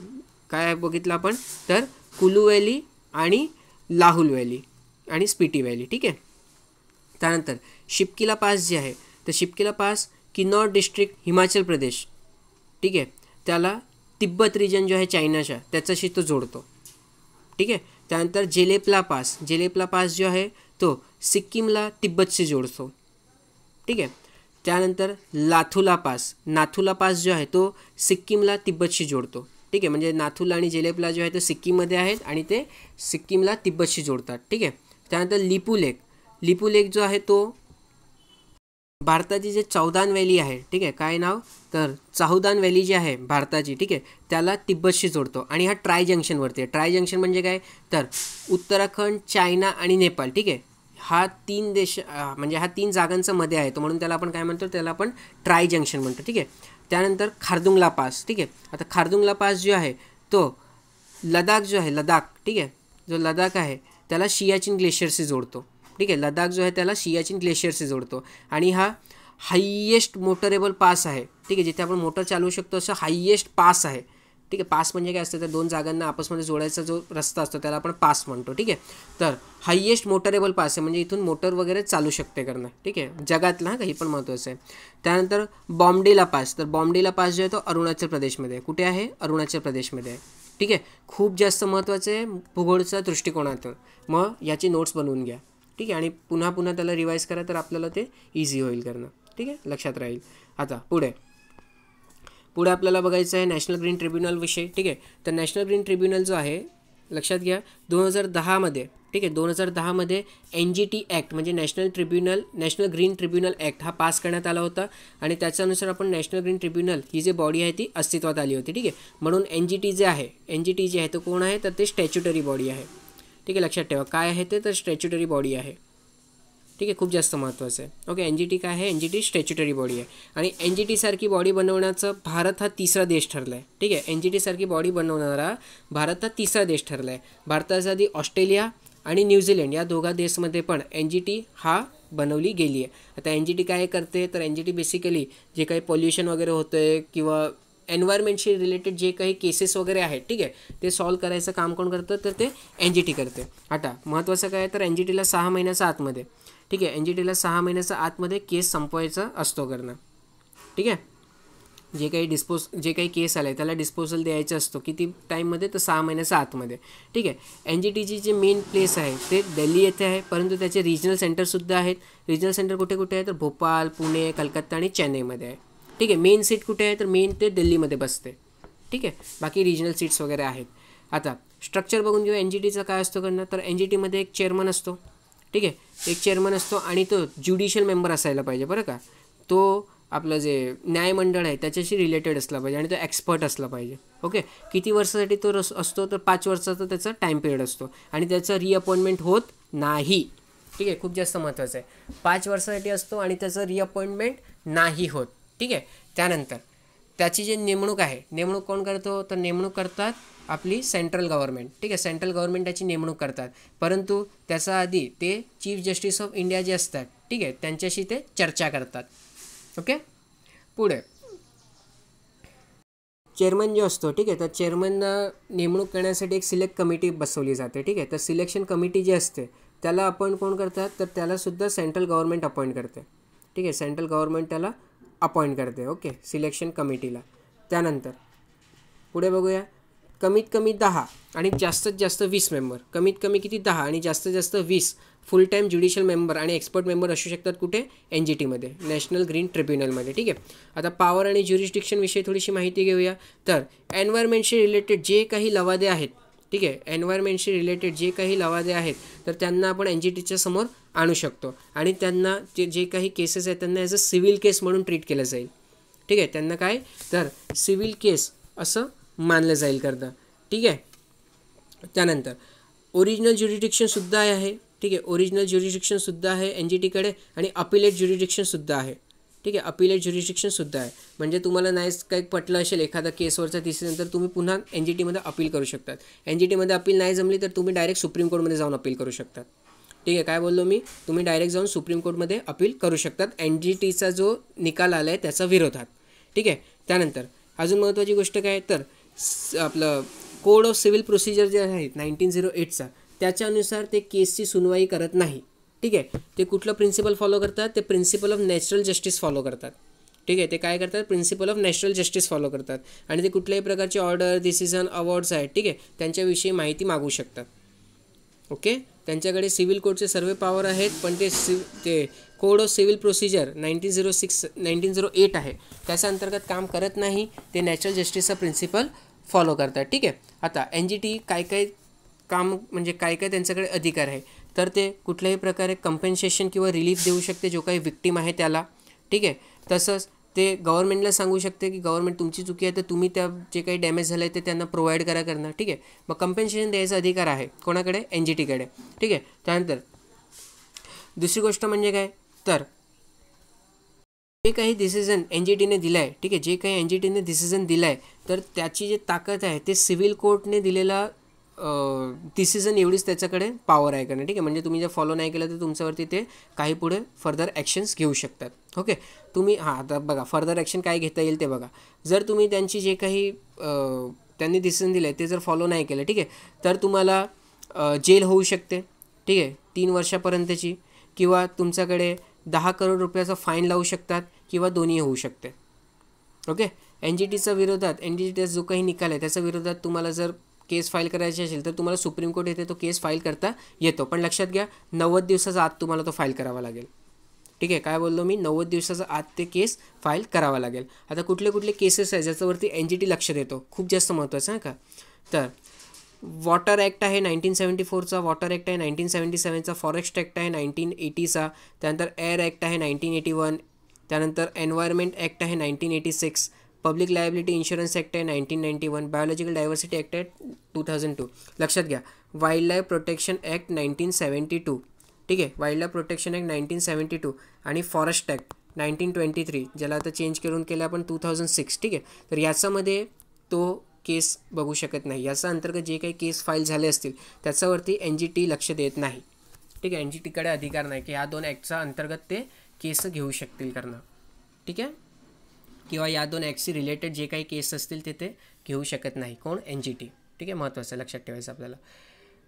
काय बघितलं आपण, तर कुलू व्हॅली आणि लाहुल व्हॅली आणि स्पिटी व्हॅली. ठीक आहे. त्यानंतर शिपकिला पास जे आहे, तर शिपकिला पास किन्नौर डिस्ट्रिक्ट हिमाचल प्रदेश, ठीक आहे, त्याला तिब्बत रिजन जो आहे चायनाच्या त्याच्याशी तो जोडतो. ठीक आहे. त्यानंतर जेलेपला पास जो आहे तो सिक्कीमला तिब्बतशी जोडतो. ठीक आहे. त्यानंतर नाथुला पास जो आहे तो सिक्कीमला तिब्बतशी जोडतो. ठीक आहे. म्हणजे नाथुला आणि जेलेपला जो आहे तो सिक्कीममध्ये आहेत आणि ते सिक्कीमला तिब्बतशी जोडतात. ठीक आहे. त्यानंतर लिपू लेक जो आहे तो भारताची जे चौदान व्हॅली आहे, ठीक आहे, काय नाव, तर चाहुदान व्हॅली जी आहे भारताची, ठीक आहे, त्याला तिब्बतशी जोडतो. आणि हा ट्राय जंक्शनवरती आहे. ट्राय जंक्शन म्हणजे काय, तर उत्तराखंड, चायना आणि नेपाळ, ठीक आहे, हा 3 देश म्हणजे हा 3 जागांचा मध्ये आहे तो, म्हणून त्याला आपण काय म्हणतो, त्याला आपण ट्राय जंक्शन म्हणतो. ठीक आहे. त्यानंतर खारदुंगला पास, ठीक आहे, आता खारदुंगला पास जो आहे तो लडाख जो आहे, ठीक आहे, जो लडाख आहे त्याला सियाचीन ग्लेशियरशी जोडतो. ठीक आहे. लडाख जो आहे त्याला सियाचीन ग्लेशियरशी जोडतो. आणि हा हायेस्ट मोटरेबल पास आहे. ठीक आहे. जिथे आपण मोटर चालवू शकतो असं हायेस्ट पास आहे. ठीक आहे. पास म्हणजे काय असतं, तर 2 जागांना आपसमध्ये जोडायचा जो रस्ता असतो त्याला आपण पास म्हणतो. ठीक आहे. तर हायेस्ट मोटरेबल पास आहे, म्हणजे इथून मोटर वगैरे चालू शकते करणं. ठीक आहे. जगातला काही पण महत्त्वाचं आहे. त्यानंतर बॉम्बडिला पास, तर बॉम्बडिला पास जो आहे तो अरुणाचल प्रदेशमध्ये आहे. कुठे आहे, अरुणाचल प्रदेशमध्ये आहे. ठीक आहे. खूप जास्त महत्त्वाचं आहे भूगोलच्या दृष्टिकोनातून. मग याची नोट्स बनवून घ्या. ठीक आहे. आणि पुन्हा त्याला रिवाईज करा तर आपल्याला ते इझी होईल करणं. ठीक आहे, लक्षात राहील. आता पुढे आपल्याला बघायचं आहे नॅशनल ग्रीन ट्रिब्युनल विषय. ठीक आहे. तर नॅशनल ग्रीन ट्रिब्युनल जो आहे लक्षात घ्या 2010मध्ये, ठीक आहे, 2010मध्ये NGT ॲक्ट म्हणजे नॅशनल ग्रीन ट्रिब्युनल ॲक्ट हा पास करण्यात आला होता. आणि त्याच्यानुसार आपण नॅशनल ग्रीन ट्रिब्युनल ही जी बॉडी आहे ती अस्तित्वात आली होती. ठीक आहे. म्हणून NGT जे आहे तो कोण आहे, तर ते स्टॅच्युटरी बॉडी आहे. ठीक आहे, लक्षात ठेवा काय आहे ते, तर स्टॅच्युटरी बॉडी आहे. ठीक आहे, खूप जास्त महत्त्वाचं आहे. ओके, NGT काय आहे, NGT स्टॅच्युटरी बॉडी आहे. आणि NGT सारखी बॉडी बनवण्याचं भारत हा 3रा देश ठरला आहे. ठीक आहे. NGT सारखी बॉडी बनवणारा भारत हा 3रा देश ठरला आहे. भारताच्या आधी ऑस्ट्रेलिया आणि न्यूझीलंड या दोघा देशमध्ये पण NGT हा बनवली गेली आहे. आता NGT काय करते, तर NGT बेसिकली जे काही पोल्युशन वगैरे होतं आहे किंवा एन्व्हायरमेंटशी रिलेटेड जे काही केसेस वगैरे आहेत, ठीक आहे, ते सॉल्व करायचं काम कोण करतं, तर ते NGT करते. आता महत्त्वाचं काय आहे, तर NGTला 6 महिन्याच्या आतमध्ये, ठीक आहे, NGTला 6 महिन्याच्या आतमध्ये केस संपवायचा असतो करणं. ठीक आहे. जे काही केस आला आहे त्याला डिस्पोजल द्यायचा असतो किती टाईममध्ये, तर 6 महिन्याच्या आतमध्ये. ठीक आहे. NGTची जे मेन प्लेस आहे ते दिल्ली येथे आहे, परंतु त्याचे रिजनल सेंटरसुद्धा आहेत. रिजनल सेंटर कुठे कुठे आहे, तर भोपाळ, पुणे, कलकत्ता आणि चेन्नईमध्ये आहे. ठीक आहे. मेन सीट कुठे आहे, तर मेन ते दिल्लीमध्ये बसते. ठीक आहे. बाकी रिजनल सीट्स वगैरे आहेत. आता स्ट्रक्चर बघून घेऊ NGTचा काय असतो करणं, तर NGTमध्ये एक चेअरमन असतो. ठीक आहे. एक चेअरमन असतो आणि तो ज्युडिशियल मेंबर असायला पाहिजे बरं का. तो आपलं जे न्यायमंडळ आहे त्याच्याशी रिलेटेड असला पाहिजे आणि तो एक्सपर्ट असला पाहिजे. ओके. किती वर्षासाठी तो असतो, तर 5 वर्षाचा त्याचा टाईम पिरियड असतो आणि त्याचं रिअपॉइंटमेंट होत नाही. ठीक आहे, खूप जास्त महत्त्वाचं आहे. 5 वर्षासाठी असतो आणि त्याचं रिअपॉइंटमेंट नाही होत. ठीक आहे. त्यानंतर त्याची जी नेमणूक आहे, नेमणूक कोण करतो, तर नेमणूक करतात आपली सेंट्रल गव्हर्नमेंट. ठीक आहे. सेंट्रल गव्हर्नमेंट त्याची नेमणूक करतात, परंतु त्याचा आधी ते चीफ जस्टिस ऑफ इंडिया जे असतात, ठीक आहे, त्यांच्याशी ते चर्चा करतात. ओके. पुढे चेअरमन जो असतो, ठीक आहे, तर चेअरमनना नेमणूक करण्यासाठी एक सिलेक्ट कमिटी बसवली जाते. ठीक आहे. तर सिलेक्शन कमिटी जी असते त्याला अपॉइंट कोण करतात, तर त्यालासुद्धा सेंट्रल गव्हर्नमेंट अपॉइंट करते. ठीक आहे. सेंट्रल गव्हर्नमेंट त्याला अपॉइंट करते. ओके, सिलेक्शन कमिटीला. त्यानंतर पुढे बघूया, कमीत कमी 10 आणि जास्तीत जास्त 20 मेंबर, कमीत कमी किती 10 आणि जास्तीत जास्त 20 फुल टाईम ज्युडिशियल मेंबर आणि एक्सपर्ट मेंबर असू शकतात कुठे, NGTमध्ये, नॅशनल ग्रीन ट्रिब्युनलमध्ये. ठीक आहे. आता पॉवर आणि ज्युरिस्डिक्शनविषयी थोडीशी माहिती घेऊया. तर एन्व्हायरमेंटशी रिलेटेड जे काही लवादे आहेत, ठीक आहे, एन्व्हायरमेंटशी रिलेटेड जे काही लवादे आहेत तर त्यांना आपण NGTच्या समोर आणू शकतो आणि त्यांना जे काही केसेस आहेत त्यांना ॲज अ सिव्हिल केस म्हणून ट्रीट केलं जाईल. ठीक आहे. त्यांना काय तर सिव्हिल केस असं मानलं जाईल करता. ठीक आहे. त्यानंतर ओरिजिनल ज्युरिडिक्शनसुद्धा आहे. ठीक आहे. ओरिजिनल ज्युरिडिक्शनसुद्धा आहे NGTकडे आणि अपिलेट ज्युरिडिक्शनसुद्धा आहे. ठीक आहे. अपिलेट ज्युरिडिक्शनसुद्धा आहे. म्हणजे तुम्हाला नाहीच काही पटलं असेल एखादा केसवरचा डिसिजन तर तुम्ही पुन्हा NGTमध्ये अपील करू शकतात. NGTमध्ये अपील नाही जमली तर तुम्ही डायरेक्ट सुप्रीम कोर्टमध्ये जाऊन अपील करू शकतात. ठीक आहे. काय बोललो मी, तुम्ही डायरेक्ट जाऊन सुप्रीम कोर्टमध्ये अपील करू शकतात NGTचा जो निकाल आला आहे त्याचा विरोधात. ठीक आहे. त्यानंतर अजून महत्त्वाची गोष्ट काय तर आपलं कोड ऑफ सिव्हिल प्रोसिजर जे आहे 1908चा त्याच्यानुसार ते केसची सुनवाई करत नाही. ठीक आहे. ते कुठलं प्रिन्सिपल फॉलो करतात, ते principle of natural justice follow करतात. ठीक आहे. ते काय करतात, principle of natural justice follow करतात आणि ते कुठल्याही प्रकारचे ऑर्डर, डिसिजन, अवॉर्ड्स आहेत, ठीक आहे, त्यांच्याविषयी माहिती मागू शकतात. ओके. त्यांच्याकडे सिव्हिल कोर्टचे सर्व पॉवर आहेत, पण ते कोड ऑफ सिव्हिल प्रोसिजर 1908 आहे त्याच्या अंतर्गत काम करत नाही. ते नॅचरल जस्टिसचा प्रिन्सिपल फॉलो करतात. ठीक आहे. आता NGT काय काय काम म्हणजे काय काय त्यांच्याकडे अधिकार आहे तर ते कुठल्याही प्रकारे कंपेन्सेशन किंवा रिलीफ देऊ शकते जो काही विक्टीम आहे त्याला. ठीक आहे. तसंच ते गव्हर्नमेंटला सांगू शकते की गव्हर्नमेंट तुमची चुकी आहे तर तुम्ही त्या जे काही डॅमेज झालं आहे ते त्यांना प्रोव्हाइड करणं. ठीक आहे. मग कंपेन्सेशन द्यायचा अधिकार आहे कोणाकडे, NGTकडे. ठीक आहे. त्यानंतर दुसरी गोष्ट म्हणजे काय तर जे काही डिसिजन NGTने दिला आहे, ठीक आहे, जे काही NGTने डिसिजन दिला आहे तर त्याची जी ताकद आहे ते सिव्हिल कोर्टने दिलेला डिसिजन एवढीच त्याच्याकडे पॉवर आहे करणं. ठीक आहे. म्हणजे तुम्ही जर फॉलो नाही केलं तर तुमच्यावरती ते काही पुढे फर्दर ॲक्शन्स घेऊ शकतात. ओके. तुम्ही आता बघा फर्दर ॲक्शन काय घेता येईल ते बघा. जर तुम्ही त्यांची जे काही त्यांनी डिसिजन दिलं आहे ते जर फॉलो नाही केलं, ठीक आहे, तर तुम्हाला जेल होऊ शकते. ठीक आहे, 3 वर्षापर्यंतची, किंवा तुमच्याकडे 10 करोड रुपयाचा फाईन लावू शकतात किंवा दोन्ही होऊ शकते. ओके. NGTचा विरोधात NGTचा जो काही निकाल आहे त्याच्या विरोधात तुम्हाला जर केस फाईल करायची असेल तर तुम्हाला सुप्रीम कोर्ट येथे तो केस फाईल करता येतो, पण लक्षात घ्या 90 दिवसाचा आत तुम्हाला तो फाईल करावा लागेल. ठीक आहे. काय बोललो मी, 90 दिवसाचा आत ते केस फाईल करावा लागेल. आता कुठले कुठले केसेस आहे ज्याच्यावरती NGT लक्ष देतो, खूप जास्त महत्त्वाचं आहे का. तर वॉटर ॲक्ट आहे 1974चा, वॉटर ॲक्ट आहे 1977चा, फॉरेस्ट ॲक्ट आहे 1980चा, त्यानंतर एअर ॲक्ट आहे 1981, त्यानंतर एन्व्हायरमेंट ॲक्ट आहे 1986, पब्लिक लायबिलिटी इन्शुरन्स ॲक्ट आहे 1991, बायोलॉजिकल डायव्हर्सिटी ॲक्ट आहे 2002. लक्षात घ्या वाईल्ड लाईफ प्रोटेक्शन ॲक्ट 1972. ठीक आहे. वाईल्ड लाईफ प्रोटेक्शन ॲक्ट 1972 आणि फॉरेस्ट ॲक्ट 1923 ज्याला आता चेंज करून केलं आपण 2006. ठीक आहे. तर याच्यामध्ये तो केस बघू शकत नाही. याचा अंतर्गत जे काही केस फाईल झाले असतील त्याच्यावरती NGT लक्ष देत नाही. ठीक आहे. NGTकडे अधिकार नाही की ह्या 2 ॲक्टचा अंतर्गत ते केस घेऊ शकतील करणं. ठीक आहे. किंवा या 2 ॲक्टशी रिलेटेड जे काही केस असतील ते घेऊ शकत नाही कोण, NGT. ठीक आहे. महत्त्वाचं लक्षात ठेवायचं आपल्याला.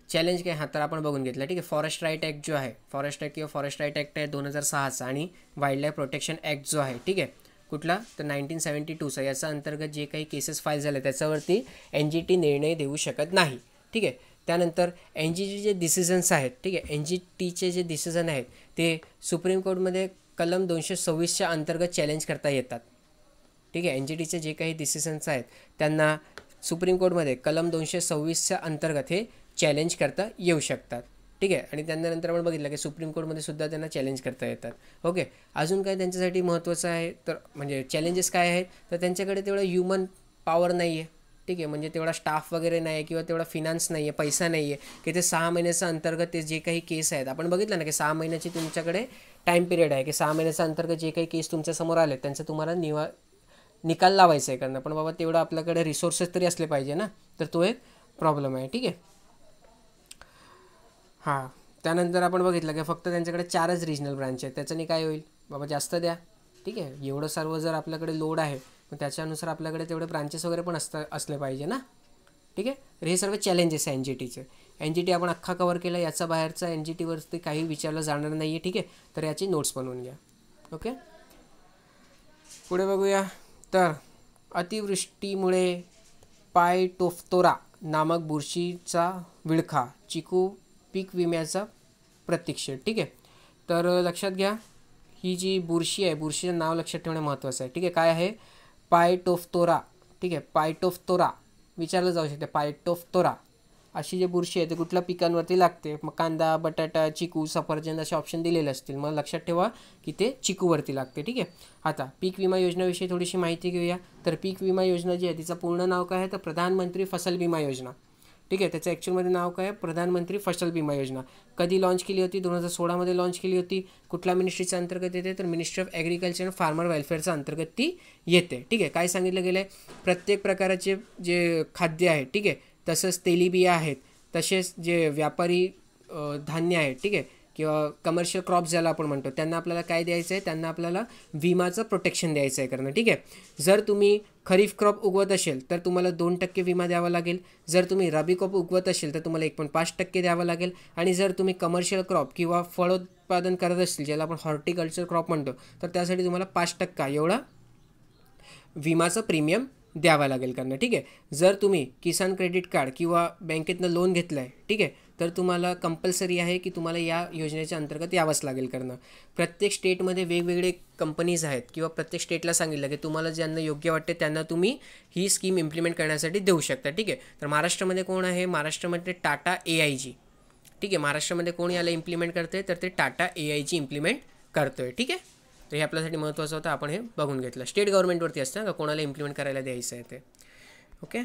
चॅलेंज काय हा तर आपण बघून घेतलं. ठीक आहे. फॉरेस्ट राईट ॲक्ट जो आहे, फॉरेस्ट ॲक्ट किंवा फॉरेस्ट राईट ॲक्ट आहे 2006चा आणि वाईल्ड लाईफ प्रोटेक्शन ॲक्ट जो आहे, ठीक आहे, कुठला तर 1972चा, याचा अंतर्गत जे काही केसेस फाईल झाले त्याच्यावरती NGT निर्णय देऊ शकत नाही. ठीक आहे. त्यानंतर NGTचे डिसिजन्स आहेत, ठीक आहे, NGTचे जे डिसिजन आहेत ते सुप्रीम कोर्टमध्ये कलम 226च्या अंतर्गत चॅलेंज करता येतात. ठीक आहे. NGTचे जे काही डिसिजन्स आहेत त्यांना सुप्रीम कोर्टमध्ये कलम 226च्या अंतर्गत हे चॅलेंज करता येऊ शकतात. ठीक आहे. आणि त्यानंतर आपण बघितलं की सुप्रीम कोर्टमध्ये सुद्धा त्यांना चॅलेंज करता येतात. ओके. अजून काय त्यांच्यासाठी महत्त्वाचं आहे तर म्हणजे चॅलेंजेस काय आहेत तर त्यांच्याकडे तेवढं ह्युमन पॉवर नाही आहे. ठीक आहे. म्हणजे तेवढा स्टाफ वगैरे नाही आहे किंवा तेवढा फिनान्स नाही आहे, पैसा नाही आहे की ते 6 महिन्याच्या अंतर्गत ते जे काही केस आहेत, आपण बघितलं ना की 6 महिन्याची तुमच्याकडे टाईम पिरियड आहे की 6 महिन्याच्या अंतर्गत जे काही केस तुमच्यासमोर आले त्यांचं तुम्हाला निकाल लावायचा आहे करणं, पण बाबा तेवढं आपल्याकडे रिसोर्सेस तरी असले पाहिजे ना, तर तो एक प्रॉब्लेम आहे. ठीक आहे. हां. त्यानंतर आपण बघितलं की फक्त त्यांच्याकडे 4च रिजनल ब्रांच आहेत. त्याच्याने काय होईल बाबा, जास्त द्या. ठीक आहे. एवढं सर्व जर आपल्याकडे लोड आहे मग त्याच्यानुसार आपल्याकडे तेवढे ब्रांचेस वगैरे पण असले पाहिजे ना. ठीक आहे. तर हे सर्व चॅलेंजेस आहे NGTचे. NGT आपण अख्खा कवर केला, याचा बाहेरचा NGTवरती काही विचारलं जाणार नाही आहे. ठीक आहे. तर याची नोट्स बनवून घ्या. ओके. पुढे बघूया. तर अतिवृष्टीमुळे पायटोफ्तोरा नामक बुरशीचा विळखा, चिकू पीक विम्याचा प्रतीक्षेत. ठीक आहे, तर लक्षात घ्या ही जी बुरशी आहे, बुरशीचं नाव लक्षात ठेवणं महत्त्वाचं आहे. ठीक आहे, काय आहे? पायटोफ्तोरा. ठीक आहे, पायटोफ्तोरा विचारलं जाऊ शकते. पायटोफ्तोरा अशी जी बुरशी आहे ते कुठल्या पिकांवरती लागते? मग कांदा, बटाटा, चिकू, सफरचंद असे ऑप्शन दिलेले असतील. मग लक्षात ठेवा की ते चिकूवरती लागते. ठीक आहे, आता पीक विमा योजनेविषयी थोडीशी माहिती घेऊया. तर पीक विमा योजना जी आहे तिचं पूर्ण नाव काय आहे? तर प्रधानमंत्री फसल विमा योजना. ठीक आहे, त्याचं ॲक्च्युअलमध्ये नाव काय आहे? प्रधानमंत्री फसल विमा योजना. कधी लॉन्च केली होती? 2016मध्ये लॉन्च केली होती. कुठल्या मिनिस्ट्रीच्या अंतर्गत येते? तर ministry of agriculture and farmer वेलफेअरच्या अंतर्गत ती येते. ठीक आहे, काय सांगितलं गेलं आहे? प्रत्येक प्रकाराचे जे खाद्य आहे, ठीक आहे, तसंच तेलीबिया आहेत, तसेच जे व्यापारी धान्य आहे, ठीक आहे, किंवा कमर्शियल क्रॉप्स ज्याला आपण म्हणतो, त्यांना आपल्याला काय द्यायचं आहे? त्यांना आपल्याला विमाचं प्रोटेक्शन द्यायचं आहे करणं. ठीक आहे, जर तुम्ही खरीफ क्रॉप उगवत असेल तर तुम्हाला 2% विमा द्यावा लागेल. जर तुम्ही रबी क्रॉप उगवत असेल तर तुम्हाला 1.5% द्यावा लागेल. आणि जर तुम्ही कमर्शियल क्रॉप किंवा फळोत्पादन करत असतील, ज्याला आपण हॉर्टिकल्चर क्रॉप म्हणतो, तर त्यासाठी तुम्हाला 5% एवढा विमाचं प्रीमियम द्यावा लागेल करणं. ठीक आहे, जर तुम्ही किसान क्रेडिट कार्ड किंवा बँकेतनं लोन घेतलं आहे, ठीक आहे, तर तुम्हाला कंपल्सरी आहे की तुम्हाला या योजनेच्या अंतर्गत यावंच लागेल करणं. प्रत्येक स्टेटमध्ये वेगवेगळे कंपनीज आहेत किंवा प्रत्येक स्टेटला सांगितलं की तुम्हाला ज्यांना योग्य वाटते त्यांना तुम्ही ही स्कीम इम्प्लिमेंट करण्यासाठी देऊ शकता. ठीक आहे, तर महाराष्ट्रामध्ये कोण आहे? महाराष्ट्रामध्ये टाटा AIG. ठीक आहे, महाराष्ट्रामध्ये कोण याला इम्प्लिमेंट करते? तर ते टाटा AIG इम्प्लिमेंट करतो आहे. ठीक आहे, तर हे आपल्यासाठी महत्त्वाचं होतं, आपण हे बघून घेतलं. स्टेट गव्हर्नमेंटवरती असतं का कोणाला इम्प्लिमेंट करायला द्यायचं आहे ते. ओके,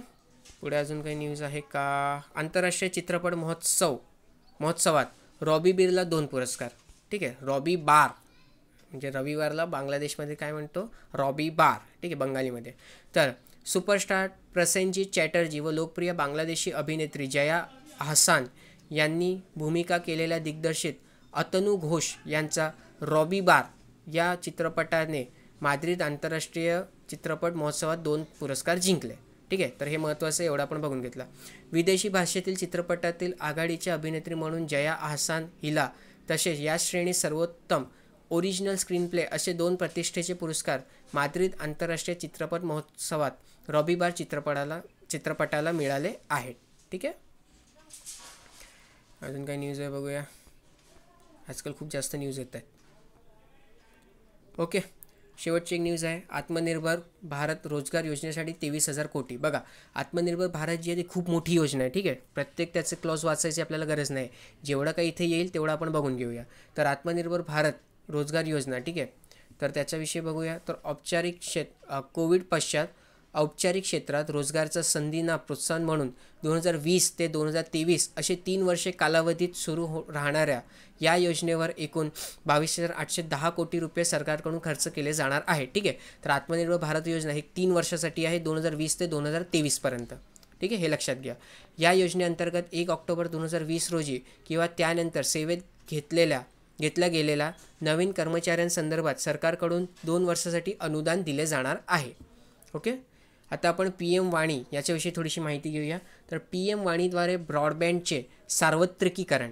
पुढे अजून काही न्यूज आहे का? आंतरराष्ट्रीय चित्रपट महोत्सवात रॉबी बीरला 2 पुरस्कार. ठीक आहे, रॉबी बार म्हणजे रविवारला बांगलादेशमध्ये काय म्हणतो? रॉबी बार. ठीक आहे, बंगालीमध्ये. तर सुपरस्टार प्रसेनजीत चॅटर्जी व लोकप्रिय बांगलादेशी अभिनेत्री जया अहसान यांनी भूमिका केलेल्या दिग्दर्शित अतनू घोष यांचा रॉबी बार या चित्रपटाने माद्रिद आंतरराष्ट्रीय चित्रपट महोत्सवात 2 पुरस्कार जिंकले. ठीक आहे, तर हे महत्त्वाचं एवढं आपण बघून घेतला. विदेशी भाषेतील चित्रपटातील आघाडीच्या अभिनेत्री म्हणून जया अहसान हिला तसेच या श्रेणीत सर्वोत्तम ओरिजिनल स्क्रीन प्ले असे 2 प्रतिष्ठेचे पुरस्कार माद्रिद आंतरराष्ट्रीय चित्रपट महोत्सवात रॉबी बार चित्रपटाला मिळाले आहेत. ठीक आहे, अजून काही न्यूज आहे बघूया. आजकाल खूप जास्त न्यूज येत आहेत. ओके, शेवटची एक न्यूज आहे. आत्मनिर्भर भारत रोजगार योजनेसाठी 23,000 कोटी. बघा, आत्मनिर्भर भारत जी आहे ती खूप मोठी योजना आहे. ठीक आहे, प्रत्येक त्याचे क्लॉज वाचायची आपल्याला गरज नाही. जेवढं काही इथे येईल तेवढं आपण बघून घेऊया. तर आत्मनिर्भर भारत रोजगार योजना, ठीक आहे, तर त्याच्याविषयी बघूया. तर कोविड पश्चात औपचारिक क्षेत्रात रोजगारच्या संधींना प्रोत्साहन म्हणून 2020 ते 2023 असे 3 वर्षे कालावधीत सुरू राहणाऱ्या या योजनेवर एकूण 22,810 कोटी रुपये सरकारकडून खर्च केले जाणार आहे. ठीक आहे, तर आत्मनिर्भर भारत योजना ही 3 वर्षासाठी आहे, 2020 ते 2023पर्यंत. ठीक आहे, हे लक्षात घ्या. या योजनेअंतर्गत 1 ऑक्टोबर 2020 रोजी किंवा त्यानंतर सेवेत घेतल्या गेलेल्या नवीन कर्मचाऱ्यांसंदर्भात सरकारकडून 2 वर्षासाठी अनुदान दिले जाणार आहे. ओके, आता आपण PM वाणी याच्याविषयी थोडीशी माहिती घेऊया. तर PM वाणीद्वारे ब्रॉडबँडचे सार्वत्रिकीकरण.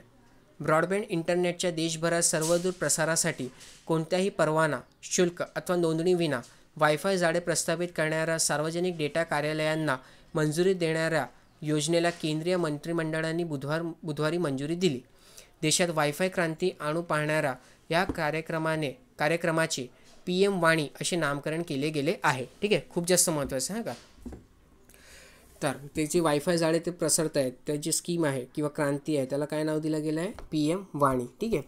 ब्रॉडबँड इंटरनेटच्या देशभरात सर्वदूर प्रसारासाठी कोणत्याही परवाना, शुल्क अथवा नोंदणीविना वायफाय जाळे प्रस्थापित करणाऱ्या सार्वजनिक डेटा कार्यालयांना मंजुरी देणाऱ्या योजनेला केंद्रीय मंत्रिमंडळाने बुधवारी मंजुरी दिली. देशात वायफाय क्रांती आणू पाहणाऱ्या या कार्यक्रमाचे PM वाणी असे नामकरण केले गेले आहे. ठीक आहे, खूप जास्त महत्त्वाचं आहे का. तर त्याची वायफाय जाळे ते प्रसरत आहेत, त्याची स्कीम आहे किंवा क्रांती आहे, त्याला काय नाव दिलं गेलं आहे? PM वाणी. ठीक आहे,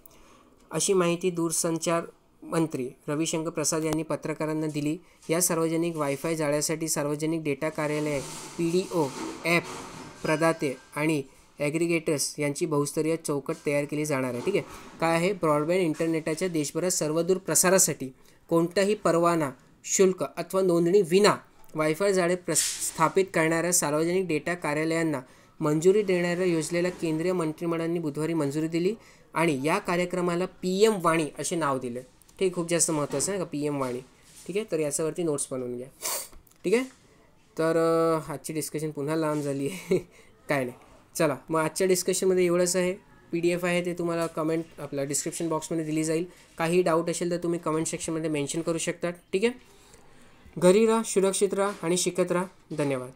अशी माहिती दूरसंचार मंत्री रविशंकर प्रसाद यांनी पत्रकारांना दिली. या सार्वजनिक वायफाय जाळ्यासाठी सार्वजनिक डेटा कार्यालये, PDO, ॲप प्रदाते आणि ॲग्रिगेटर्स यांची बहुस्तरीय चौकट तयार केली जाणार आहे. ठीक आहे, काय आहे? ब्रॉडबँड इंटरनेटच्या देशभरात सर्वदूर प्रसारासाठी कोणताही परवाना, शुल्क अथवा नोंदणी विना वायफाय जाळे स्थापित करणाऱ्या सार्वजनिक डेटा कार्यालयांना मंजुरी देणाऱ्या योजनेला केंद्रीय मंत्रिमंडळाने बुधवारी मंजुरी दिली आणि या कार्यक्रमाला PM वाणी असे नाव दिले. ठीक, खूप जास्त महत्त्वाचं आहे का PM वाणी. ठीक आहे, तर याच्यावरती नोट्स बनवून घ्या. ठीक आहे, तर आजची डिस्कशन पुन्हा लांब झाली आहे. काय नाही, चला मग आजच्या डिस्कशनमध्ये एवढंच आहे. PDF आहे ते तुम्हाला आपल्या डिस्क्रिप्शन बॉक्समध्ये दिली जाईल. काही डाऊट असेल तर तुम्ही कमेंट सेक्शनमध्ये मेन्शन करू शकता. ठीक आहे, घरी राहा, सुरक्षित राहा आणि शिकत राहा. धन्यवाद.